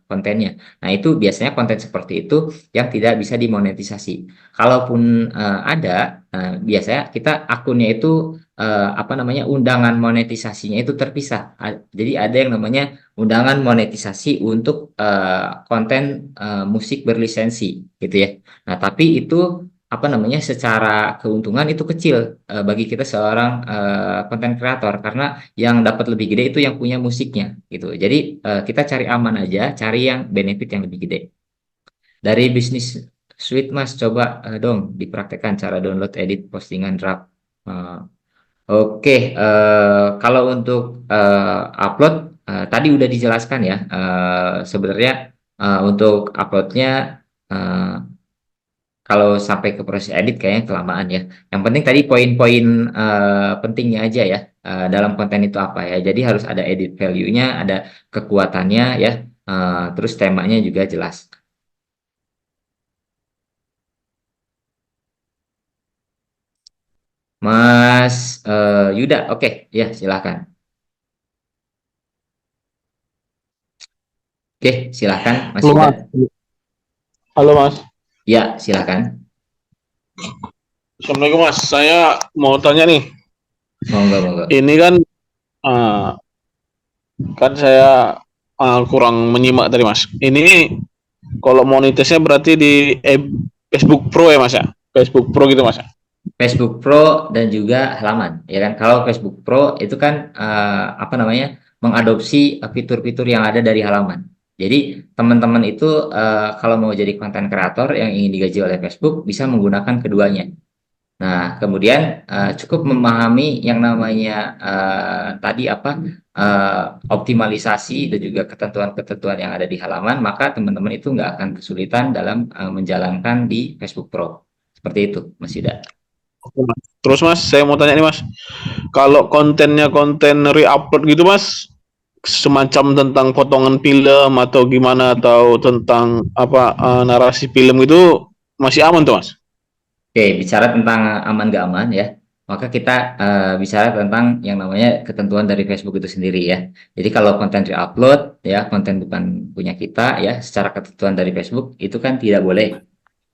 S1: kontennya. Nah, itu biasanya konten seperti itu yang tidak bisa dimonetisasi. Kalaupun ada biasanya kita akunnya itu apa namanya undangan monetisasinya itu terpisah. Jadi ada yang namanya undangan monetisasi untuk konten musik berlisensi gitu ya. Nah, tapi itu apa namanya secara keuntungan itu kecil bagi kita seorang konten kreator karena yang dapat lebih gede itu yang punya musiknya gitu. Jadi kita cari aman aja, cari yang benefit yang lebih gede. Dari bisnis suite Mas coba dong dipraktekkan cara download edit postingan draft. Eh, Oke, kalau untuk upload tadi udah dijelaskan ya. Sebenarnya untuk uploadnya eh, kalau sampai ke proses edit kayaknya kelamaan ya. Yang penting tadi poin-poin pentingnya aja ya dalam konten itu apa ya. Jadi harus ada edit value-nya, ada kekuatannya ya. Terus temanya juga jelas. Mas Yuda, oke ya silakan. Oke, silakan Mas
S5: Halo
S1: Yuda.
S5: Mas. Halo Mas.
S1: Ya, silakan.
S5: Assalamualaikum Mas. Saya mau tanya nih.
S1: Monggo.
S5: Ini kan eh, saya kurang menyimak tadi Mas. Ini kalau monetisnya berarti di Facebook Pro ya Mas ya? Facebook Pro gitu Mas ya?
S1: Facebook Pro dan juga halaman, ya kan? Kalau Facebook Pro itu kan apa namanya mengadopsi fitur-fitur yang ada dari halaman. Jadi teman-teman itu kalau mau jadi konten kreator yang ingin digaji oleh Facebook bisa menggunakan keduanya. Nah, kemudian cukup memahami yang namanya tadi apa optimalisasi dan juga ketentuan-ketentuan yang ada di halaman, maka teman-teman itu nggak akan kesulitan dalam menjalankan di Facebook Pro. Seperti itu, Mas Yuda.
S5: Oke, Mas. Terus Mas, saya mau tanya nih Mas. Kalau kontennya konten re-upload gitu Mas, semacam tentang potongan film atau gimana atau tentang apa narasi film itu masih aman tuh Mas?
S1: Oke, bicara tentang aman gak aman ya, maka kita bicara tentang yang namanya ketentuan dari Facebook itu sendiri ya. Jadi kalau konten di-upload ya, konten bukan punya kita ya, secara ketentuan dari Facebook itu kan tidak boleh.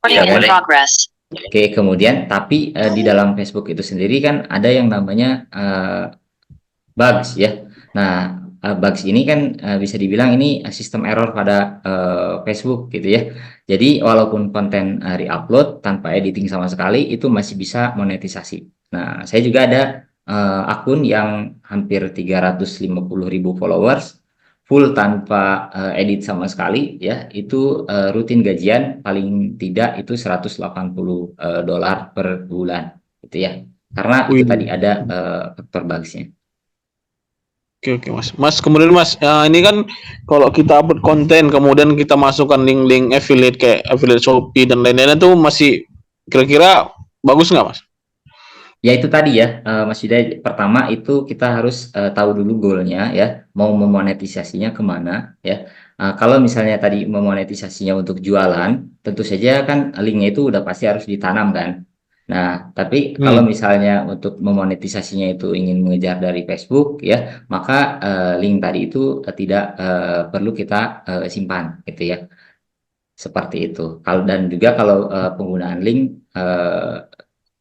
S6: Audio
S1: Ya
S6: in
S1: kan?
S6: progress.
S1: Oke, kemudian tapi di dalam Facebook itu sendiri kan ada yang namanya bugs ya. Nah, bugs ini kan bisa dibilang ini sistem error pada Facebook gitu ya. Jadi walaupun konten re-upload tanpa editing sama sekali itu masih bisa monetisasi. Nah, saya juga ada akun yang hampir 350.000 followers full tanpa edit sama sekali ya. Itu rutin gajian paling tidak itu 180 dolar per bulan gitu ya. Karena itu
S5: Wih.
S1: tadi ada faktor bugsnya.
S5: Oke Mas. Mas kemudian Mas, ini kan kalau kita upload konten kemudian kita masukkan link-link affiliate kayak affiliate Shopee dan lain-lain itu masih kira-kira bagus nggak Mas?
S1: Ya itu tadi ya, Mas Yuda. Pertama itu kita harus tahu dulu goalnya ya, mau memonetisasinya kemana ya. Kalau misalnya tadi memonetisasinya untuk jualan, tentu saja kan linknya itu udah pasti harus ditanam kan. Nah, tapi kalau misalnya untuk memonetisasinya itu ingin mengejar dari Facebook ya, maka link tadi itu tidak perlu kita simpan gitu ya. Seperti itu. Kalau dan juga kalau penggunaan link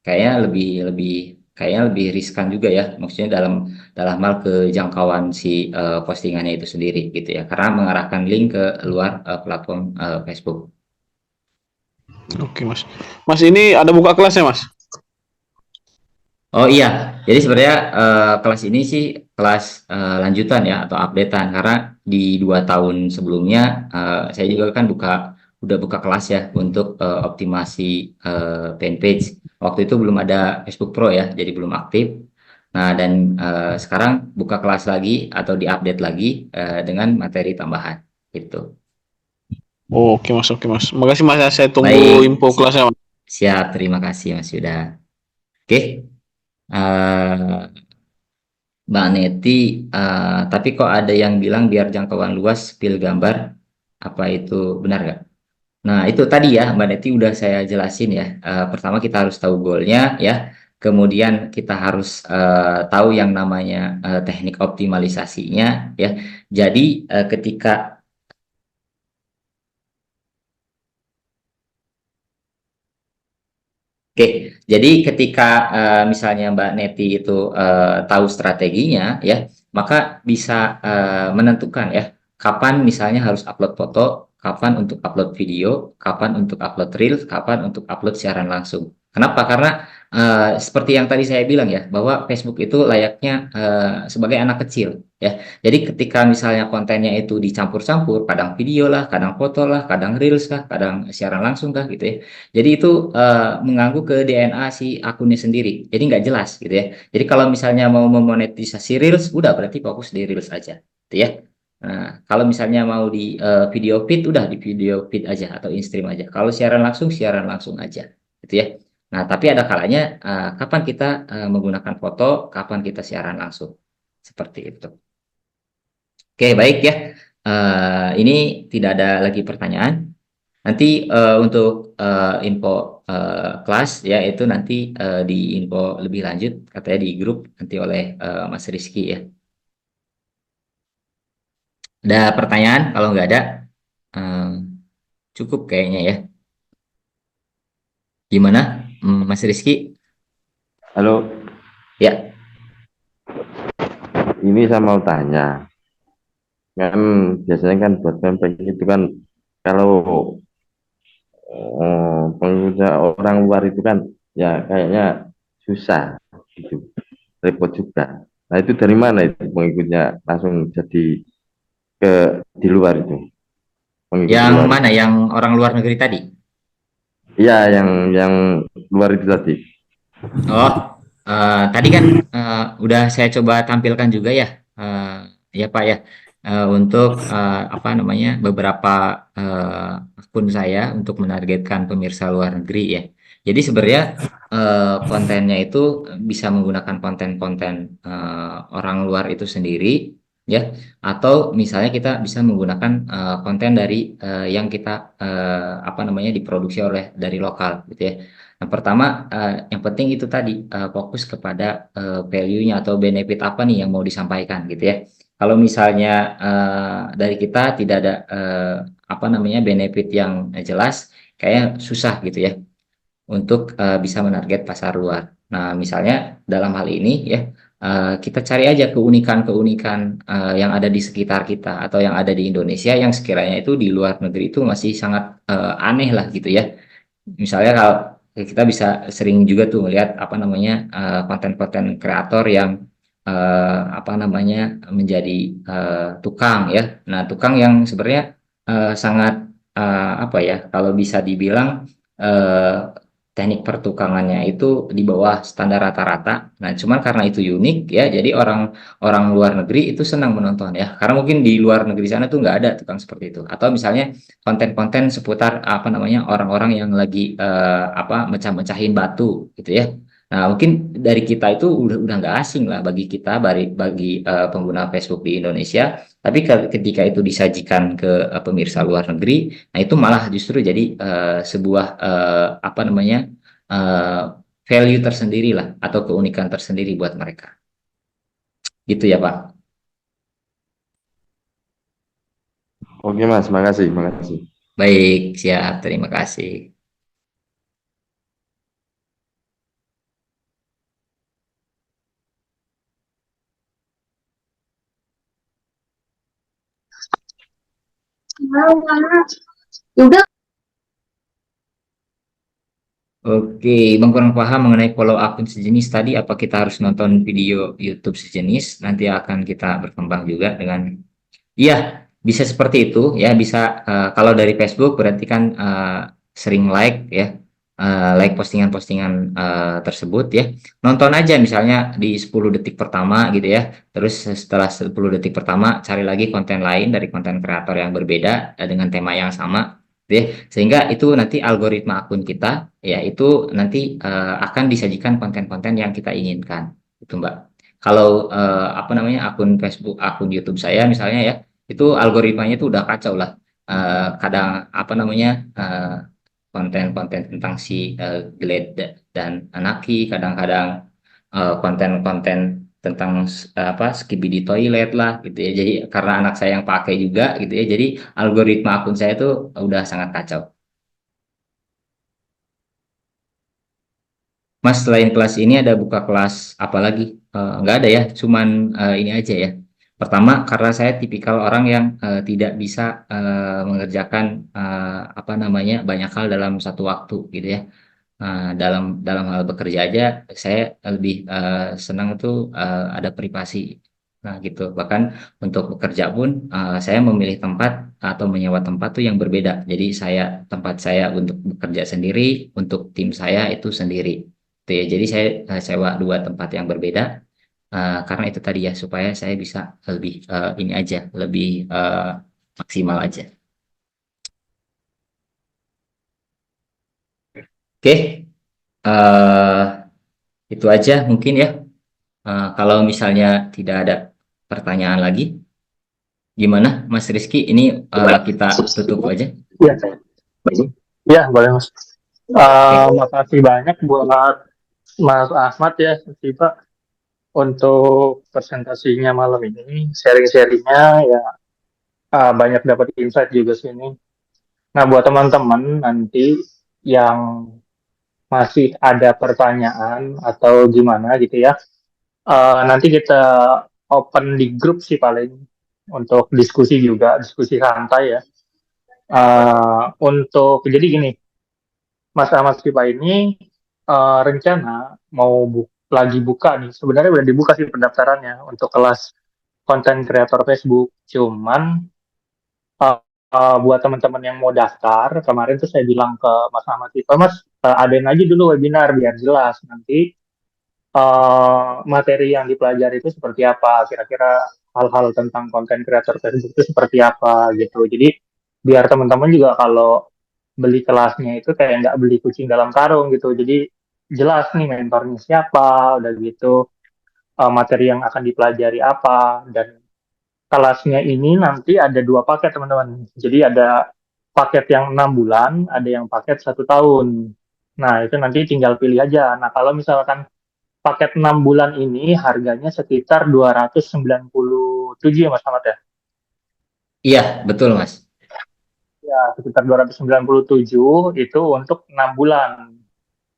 S1: kayaknya lebih riskan juga ya, maksudnya dalam dalam hal kejangkauan si postingannya itu sendiri gitu ya, karena mengarahkan link ke luar platform Facebook.
S5: Oke Mas. Mas ini ada buka kelasnya Mas?
S1: Oh iya, jadi sebenarnya kelas ini sih kelas lanjutan ya atau updatean karena di 2 tahun sebelumnya saya juga kan udah buka kelas ya untuk optimasi fanpage. Waktu itu belum ada Facebook Pro ya, jadi belum aktif. Nah, dan sekarang buka kelas lagi atau diupdate lagi dengan materi tambahan gitu.
S5: Oke Mas, oke Mas. Makasih Mas, saya tunggu
S1: Baik,
S5: info kelasnya Mas.
S1: siap. Terima kasih Mas Yuda. Oke, eh, Mbak Neti, tapi kok ada yang bilang biar jangkauan luas pilih gambar, apa itu benar nggak? Nah, itu tadi ya, Mbak Neti udah saya jelasin ya. Pertama kita harus tahu goalnya ya. Kemudian kita harus tahu yang namanya teknik optimalisasinya ya. Jadi ketika Oke, jadi ketika misalnya Mbak Neti itu tahu strateginya ya, maka bisa menentukan ya kapan misalnya harus upload foto, kapan untuk upload video, kapan untuk upload reels, kapan untuk upload siaran langsung. Kenapa? Karena seperti yang tadi saya bilang ya, bahwa Facebook itu layaknya sebagai anak kecil ya. Jadi ketika misalnya kontennya itu dicampur-campur, kadang video lah, kadang foto lah, kadang reels lah, kadang siaran langsung lah gitu ya. Jadi itu mengganggu ke DNA si akunnya sendiri. Jadi nggak jelas gitu ya. Jadi kalau misalnya mau memonetisasi Reels, udah berarti fokus di Reels aja, gitu ya. Nah, kalau misalnya mau di video feed, udah di video feed aja atau in-stream aja. Kalau siaran langsung aja, gitu ya. Nah, tapi ada kalanya kapan kita menggunakan foto, kapan kita siaran langsung, seperti itu. Oke, baik ya. Ini tidak ada lagi pertanyaan. Nanti untuk info kelas ya itu nanti di info lebih lanjut katanya di grup nanti oleh Mas Rizky ya. Ada pertanyaan? Kalau nggak ada eh, cukup kayaknya ya. Gimana, Mas Rizky?
S6: Halo,
S1: Ya,
S6: ini saya mau tanya, kan biasanya kan buat campaign itu kan kalau pengikutnya orang luar itu kan ya kayaknya susah gitu, repot juga. Nah itu dari mana itu pengikutnya langsung jadi ke di luar itu, pengikut
S1: yang
S6: luar
S1: mana?
S6: itu.
S1: Yang orang luar negeri tadi?
S6: Iya yang luar itu tadi.
S1: Oh, tadi kan udah saya coba tampilkan juga ya, ya Pak ya, untuk apa namanya beberapa akun saya untuk menargetkan pemirsa luar negeri ya. Jadi sebenarnya kontennya itu bisa menggunakan konten-konten orang luar itu sendiri ya, atau misalnya kita bisa menggunakan konten dari yang kita apa namanya diproduksi oleh dari lokal gitu ya. Nah, pertama yang penting itu tadi fokus kepada value-nya atau benefit apa nih yang mau disampaikan gitu ya. Kalau misalnya dari kita tidak ada apa namanya benefit yang jelas, kayaknya susah gitu ya untuk bisa menarget pasar luar. Nah, misalnya dalam hal ini ya kita cari aja keunikan-keunikan yang ada di sekitar kita atau yang ada di Indonesia yang sekiranya itu di luar negeri itu masih sangat aneh lah gitu ya. Misalnya kalau kita bisa sering juga tuh melihat apa namanya konten-konten kreator yang apa namanya menjadi tukang ya. Nah, tukang yang sebenarnya sangat apa ya kalau bisa dibilang eh, teknik pertukangannya itu di bawah standar rata-rata. Nah, cuman karena itu unik ya, jadi orang orang luar negeri itu senang menonton ya. Karena mungkin di luar negeri sana tuh nggak ada tukang seperti itu. Atau misalnya konten-konten seputar apa namanya orang-orang yang lagi apa mecah-mecahin batu gitu ya. Nah, mungkin dari kita itu udah nggak asing lah bagi kita bagi pengguna Facebook di Indonesia. Tapi ketika itu disajikan ke pemirsa luar negeri, nah itu malah justru jadi sebuah apa namanya eh, value tersendiri lah atau keunikan tersendiri buat mereka. Gitu ya Pak.
S6: Oke Mas, makasih, makasih.
S1: Baik, siap. Terima kasih.
S2: Juga
S1: Oke, Bang kurang paham mengenai follow akun sejenis tadi. Apa kita harus nonton video YouTube sejenis? Nanti akan kita berkembang juga dengan. Iya, bisa seperti itu ya. Bisa kalau dari Facebook berarti kan sering like ya. like postingan-postingan tersebut ya. Nonton aja misalnya di 10 detik pertama gitu ya. Terus setelah 10 detik pertama cari lagi konten lain dari konten kreator yang berbeda dengan tema yang sama gitu ya. Sehingga itu nanti algoritma akun kita ya itu nanti akan disajikan konten-konten yang kita inginkan. Itu Mbak. Kalau apa namanya akun Facebook, akun YouTube saya misalnya ya, itu algoritmanya itu udah kacau lah. Kadang apa namanya konten-konten tentang si Glad dan Anaki, kadang-kadang konten-konten tentang apa skibidi toilet lah gitu ya. Jadi karena anak saya yang pakai juga gitu ya. Jadi algoritma akun saya itu udah sangat kacau. Mas, selain kelas ini ada buka kelas apa lagi? Nggak ada ya, cuman ini aja ya. Pertama, karena saya tipikal orang yang tidak bisa mengerjakan apa namanya banyak hal dalam satu waktu gitu ya. Dalam dalam hal bekerja aja, saya lebih senang itu ada privasi. Nah gitu. Bahkan untuk bekerja pun saya memilih tempat atau menyewa tempat tuh yang berbeda. Jadi tempat saya untuk bekerja sendiri, untuk tim saya itu sendiri. Gitu ya. Jadi saya sewa dua tempat yang berbeda karena itu tadi ya supaya saya bisa lebih ini aja, lebih maksimal aja. Oke, eh, itu aja mungkin ya. Kalau misalnya tidak ada pertanyaan lagi, gimana Mas Rizky? Ini kita tutup aja.
S7: Iya, iya boleh Mas. Makasih banyak buat Mas Ahmad ya, Tiba untuk presentasinya malam ini, sharing-sharingnya ya banyak dapat insight juga sini. Nah buat teman-teman nanti yang masih ada pertanyaan atau gimana gitu ya, nanti kita open di grup sih paling untuk diskusi juga, diskusi santai ya. Untuk jadi gini, Mas Ahmad Sipa ini rencana mau lagi buka nih. Sebenarnya udah dibuka sih pendaftarannya untuk kelas konten kreator Facebook. Cuman buat teman-teman yang mau daftar, kemarin tuh saya bilang ke Mas Ahmad Sipa, Mas adain aja dulu webinar biar jelas nanti materi yang dipelajari itu seperti apa, kira-kira hal-hal tentang konten kreator Facebook itu seperti apa gitu. Jadi biar teman-teman juga kalau beli kelasnya itu kayak nggak beli kucing dalam karung gitu. Jadi jelas nih mentornya siapa, udah gitu materi yang akan dipelajari apa, dan kelasnya ini nanti ada dua paket teman-teman. Jadi ada paket yang 6 bulan, ada yang paket 1 tahun. Nah itu nanti tinggal pilih aja. Nah kalau misalkan paket 6 bulan ini harganya sekitar 297 ya Mas Ahmad ya?
S1: Iya, betul Mas.
S7: Ya, sekitar 297 itu untuk 6 bulan.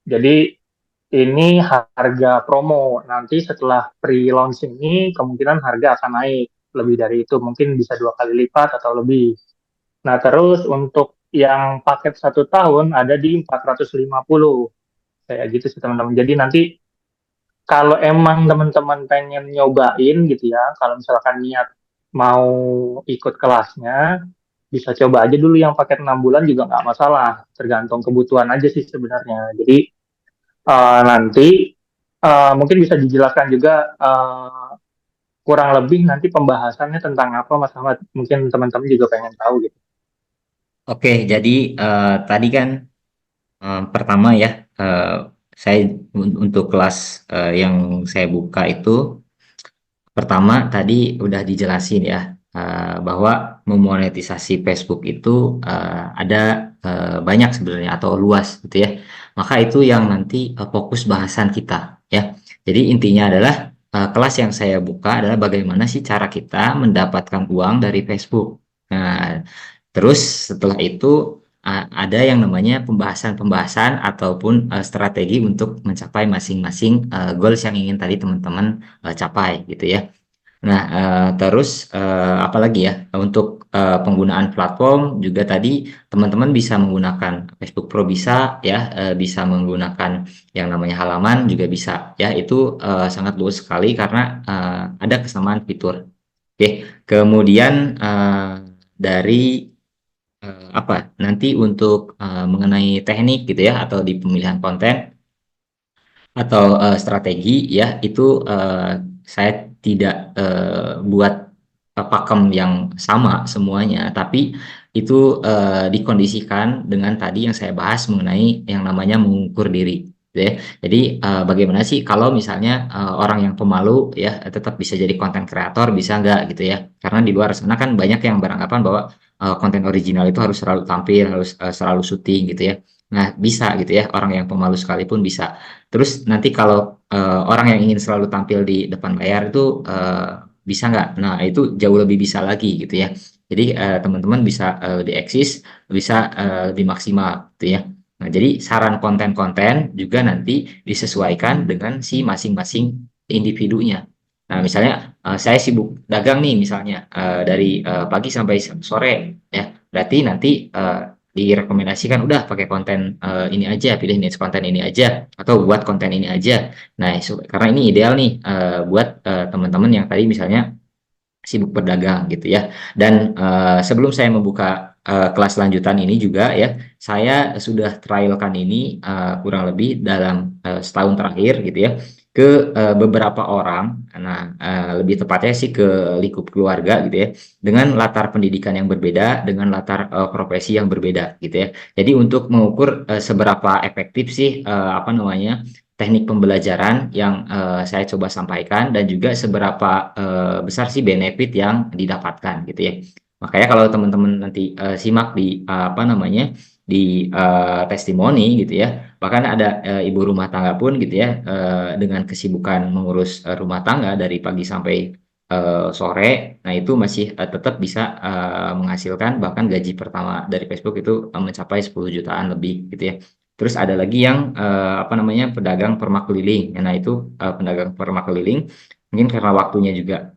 S7: Jadi ini harga promo. Nanti setelah pre-launch ini kemungkinan harga akan naik lebih dari itu. Mungkin bisa 2 kali lipat atau lebih. Nah, terus untuk yang paket 1 tahun ada di 450. Kayak gitu sih teman-teman. Jadi nanti kalau emang teman-teman pengen nyobain gitu ya, kalau misalkan niat mau ikut kelasnya, bisa coba aja dulu yang paket 6 bulan juga nggak masalah, tergantung kebutuhan aja sih sebenarnya. Jadi nanti mungkin bisa dijelaskan juga kurang lebih nanti pembahasannya tentang apa Mas Ahmad, mungkin teman-teman juga pengen tahu gitu.
S1: Oke, jadi tadi kan pertama ya, saya untuk kelas yang saya buka itu pertama tadi udah dijelasin ya bahwa memonetisasi Facebook itu ada banyak sebenarnya atau luas gitu ya. Maka itu yang nanti fokus bahasan kita ya. Jadi intinya adalah kelas yang saya buka adalah bagaimana sih cara kita mendapatkan uang dari Facebook. Nah, terus setelah itu ada yang namanya pembahasan-pembahasan ataupun strategi untuk mencapai masing-masing goals yang ingin tadi teman-teman capai gitu ya. Nah, terus apalagi ya untuk penggunaan platform juga tadi teman-teman bisa menggunakan Facebook Pro bisa ya, bisa menggunakan yang namanya halaman juga bisa ya. Itu sangat luas sekali karena ada kesamaan fitur. Oke, kemudian dari apa nanti untuk mengenai teknik gitu ya atau di pemilihan konten atau strategi ya itu saya tidak buat pakem yang sama semuanya, tapi itu dikondisikan dengan tadi yang saya bahas mengenai yang namanya mengukur diri, gitu ya. Jadi bagaimana sih kalau misalnya orang yang pemalu ya tetap bisa jadi konten kreator bisa nggak gitu ya? Karena di luar sana kan banyak yang beranggapan bahwa konten original itu harus selalu tampil, harus selalu syuting gitu ya. Nah, bisa gitu ya, orang yang pemalu sekalipun bisa. Terus nanti kalau orang yang ingin selalu tampil di depan layar itu bisa nggak? Nah, itu jauh lebih bisa lagi gitu ya. Jadi teman-teman bisa dieksis, bisa lebih maksimal gitu ya. Nah, jadi saran konten-konten juga nanti disesuaikan dengan si masing-masing individunya. Nah, misalnya saya sibuk dagang nih misalnya dari pagi sampai sore ya. Berarti nanti direkomendasikan udah pakai konten ini aja, pilih niche konten ini aja atau buat konten ini aja. Nah, karena ini ideal nih buat teman-teman yang tadi misalnya sibuk berdagang gitu ya. Dan sebelum saya membuka kelas lanjutan ini juga ya, saya sudah trialkan ini kurang lebih dalam setahun terakhir gitu ya ke beberapa orang. Nah, lebih tepatnya sih ke lingkup keluarga gitu ya, dengan latar pendidikan yang berbeda, dengan latar profesi yang berbeda gitu ya. Jadi untuk mengukur seberapa efektif sih apa namanya teknik pembelajaran yang saya coba sampaikan dan juga seberapa besar sih benefit yang didapatkan gitu ya. Makanya kalau teman-teman nanti simak di apa namanya di testimoni gitu ya, bahkan ada ibu rumah tangga pun gitu ya dengan kesibukan mengurus rumah tangga dari pagi sampai sore, nah itu masih tetap bisa menghasilkan bahkan gaji pertama dari Facebook itu mencapai 10 jutaan lebih gitu ya. Terus ada lagi yang apa namanya pedagang permak keliling. Nah itu pedagang permak keliling mungkin karena waktunya juga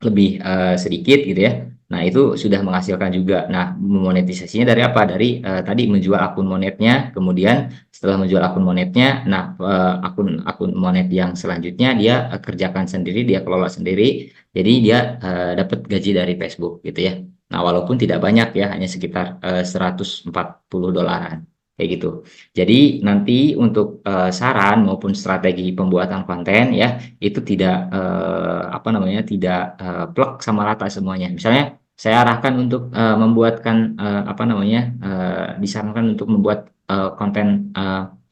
S1: lebih sedikit gitu ya. Nah itu sudah menghasilkan juga. Nah monetisasinya dari apa? Dari tadi menjual akun monetnya, kemudian setelah menjual akun monetnya, nah akun akun monet yang selanjutnya dia kerjakan sendiri, dia kelola sendiri. Jadi dia dapat gaji dari Facebook gitu ya. Nah walaupun tidak banyak ya, hanya sekitar 140 dolaran kayak gitu. Jadi nanti untuk saran maupun strategi pembuatan konten ya itu tidak apa namanya tidak plek sama rata semuanya. Misalnya saya arahkan untuk membuatkan apa namanya disarankan untuk membuat konten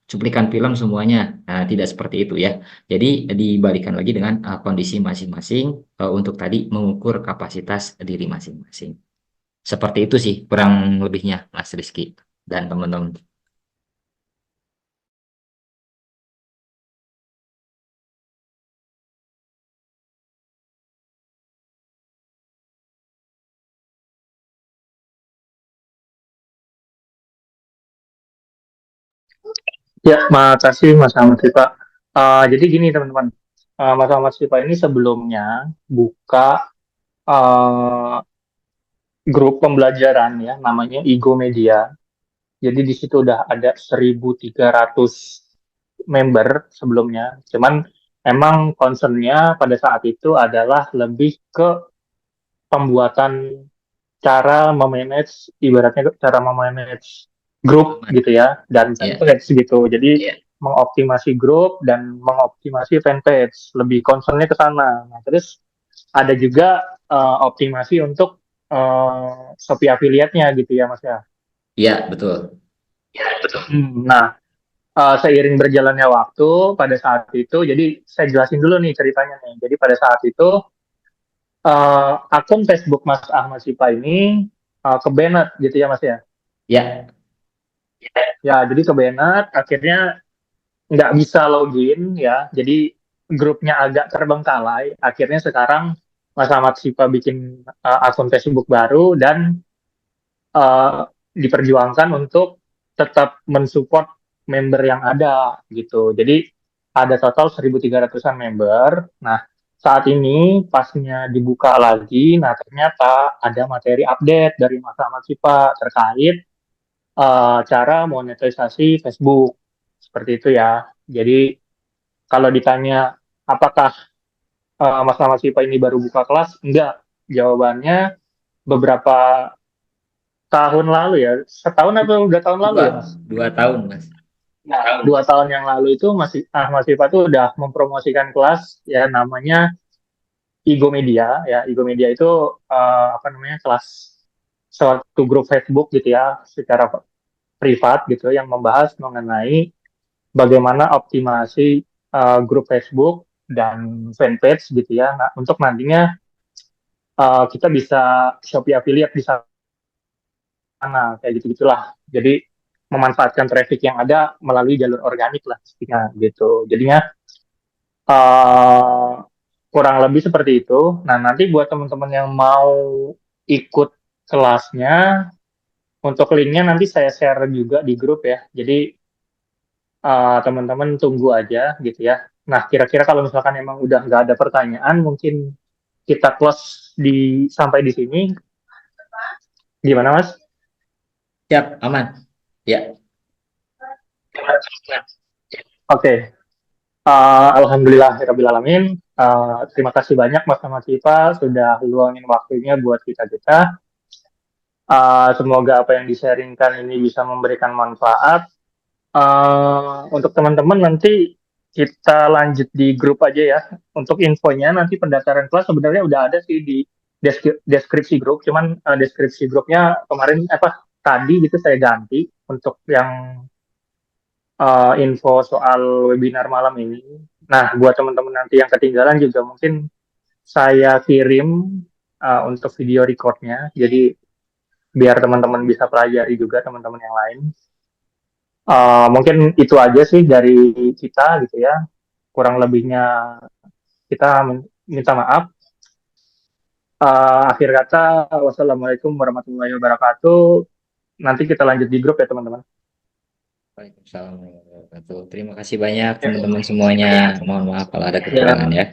S1: cuplikan film semuanya. Nah, tidak seperti itu ya. Jadi dibalikan lagi dengan kondisi masing-masing untuk tadi mengukur kapasitas diri masing-masing. Seperti itu sih kurang lebihnya Mas Rizky dan teman-teman.
S7: Ya, makasih Mas Ahmad Sipa. Jadi gini teman-teman, Mas Ahmad Sipa ini sebelumnya buka uh, grup pembelajaran ya, namanya Igo Media. Jadi di situ udah ada 1.300 member sebelumnya. Cuman emang concernnya pada saat itu adalah lebih ke pembuatan cara memanage, ibaratnya cara memanage grup gitu ya, dan
S1: Ya,
S7: fanpage gitu. Jadi mengoptimasi grup dan mengoptimasi fanpage, lebih concernnya ke sana. Nah, terus ada juga optimasi untuk Shopee affiliate-nya gitu ya Mas ya.
S1: iya betul.
S7: Nah, seiring berjalannya waktu pada saat itu, jadi saya jelasin dulu nih ceritanya nih. Jadi pada saat itu akun Facebook Mas Ahmad Sipa ini ke-banned gitu ya Mas ya.
S1: Ya,
S7: Ya, jadi ke-banned, akhirnya nggak bisa login ya. Jadi grupnya agak terbengkalai. Akhirnya sekarang Mas Ahmad Sipa bikin akun Facebook baru dan diperjuangkan untuk tetap mensupport member yang ada gitu. Jadi ada total 1.300-an member. Nah, saat ini pasnya dibuka lagi, nah ternyata ada materi update dari Mas Ahmad Sipa terkait cara monetisasi Facebook. Seperti itu ya. Jadi kalau ditanya apakah Mas Ahmad Sipa ini baru buka kelas, enggak. Jawabannya beberapa tahun lalu ya, setahun atau 2 tahun lalu ya Mas?
S1: 2 tahun, Mas.
S7: Nah, 2 tahun yang lalu itu Mas Viva tuh udah mempromosikan kelas ya namanya Igo Media ya. Igo Media itu apa namanya kelas suatu grup Facebook gitu ya secara privat gitu yang membahas mengenai bagaimana optimasi grup Facebook dan fanpage gitu ya. Nah, untuk nantinya kita bisa Shopee affiliate di sana kayak gitu-gitulah. Jadi memanfaatkan traffic yang ada melalui jalur organik lah pastinya gitu. Jadinya eh, kurang lebih seperti itu. Nah, nanti buat teman-teman yang mau ikut kelasnya, untuk linknya nanti saya share juga di grup ya. Jadi teman-teman tunggu aja gitu ya. Nah, kira-kira kalau misalkan emang udah nggak ada pertanyaan, mungkin kita close sampai di sini. Gimana, Mas?
S1: Siap, aman. Ya,
S7: Oke. Alhamdulillahirrabbilalamin. Terima kasih banyak Mas Ahmad Sifa sudah luangin waktunya buat kita-kita. Semoga apa yang di-sharingkan ini bisa memberikan manfaat. Untuk teman-teman nanti kita lanjut di grup aja ya. Untuk infonya nanti pendaftaran kelas sebenarnya udah ada sih di deskripsi grup. Cuman deskripsi grupnya kemarin tadi gitu saya ganti untuk yang info soal webinar malam ini. Nah, buat teman-teman nanti yang ketinggalan juga mungkin saya kirim untuk video recordnya. Jadi biar teman-teman bisa pelajari juga teman-teman yang lain. Mungkin itu aja sih dari kita gitu ya. Kurang lebihnya kita minta maaf. Akhir kata, wassalamualaikum warahmatullahi wabarakatuh. Nanti kita lanjut di grup ya teman-teman.
S1: Waalaikumsalam warahmatullahi wabarakatuh. Terima kasih banyak teman-teman semuanya. Mohon maaf kalau ada kekurangan ya.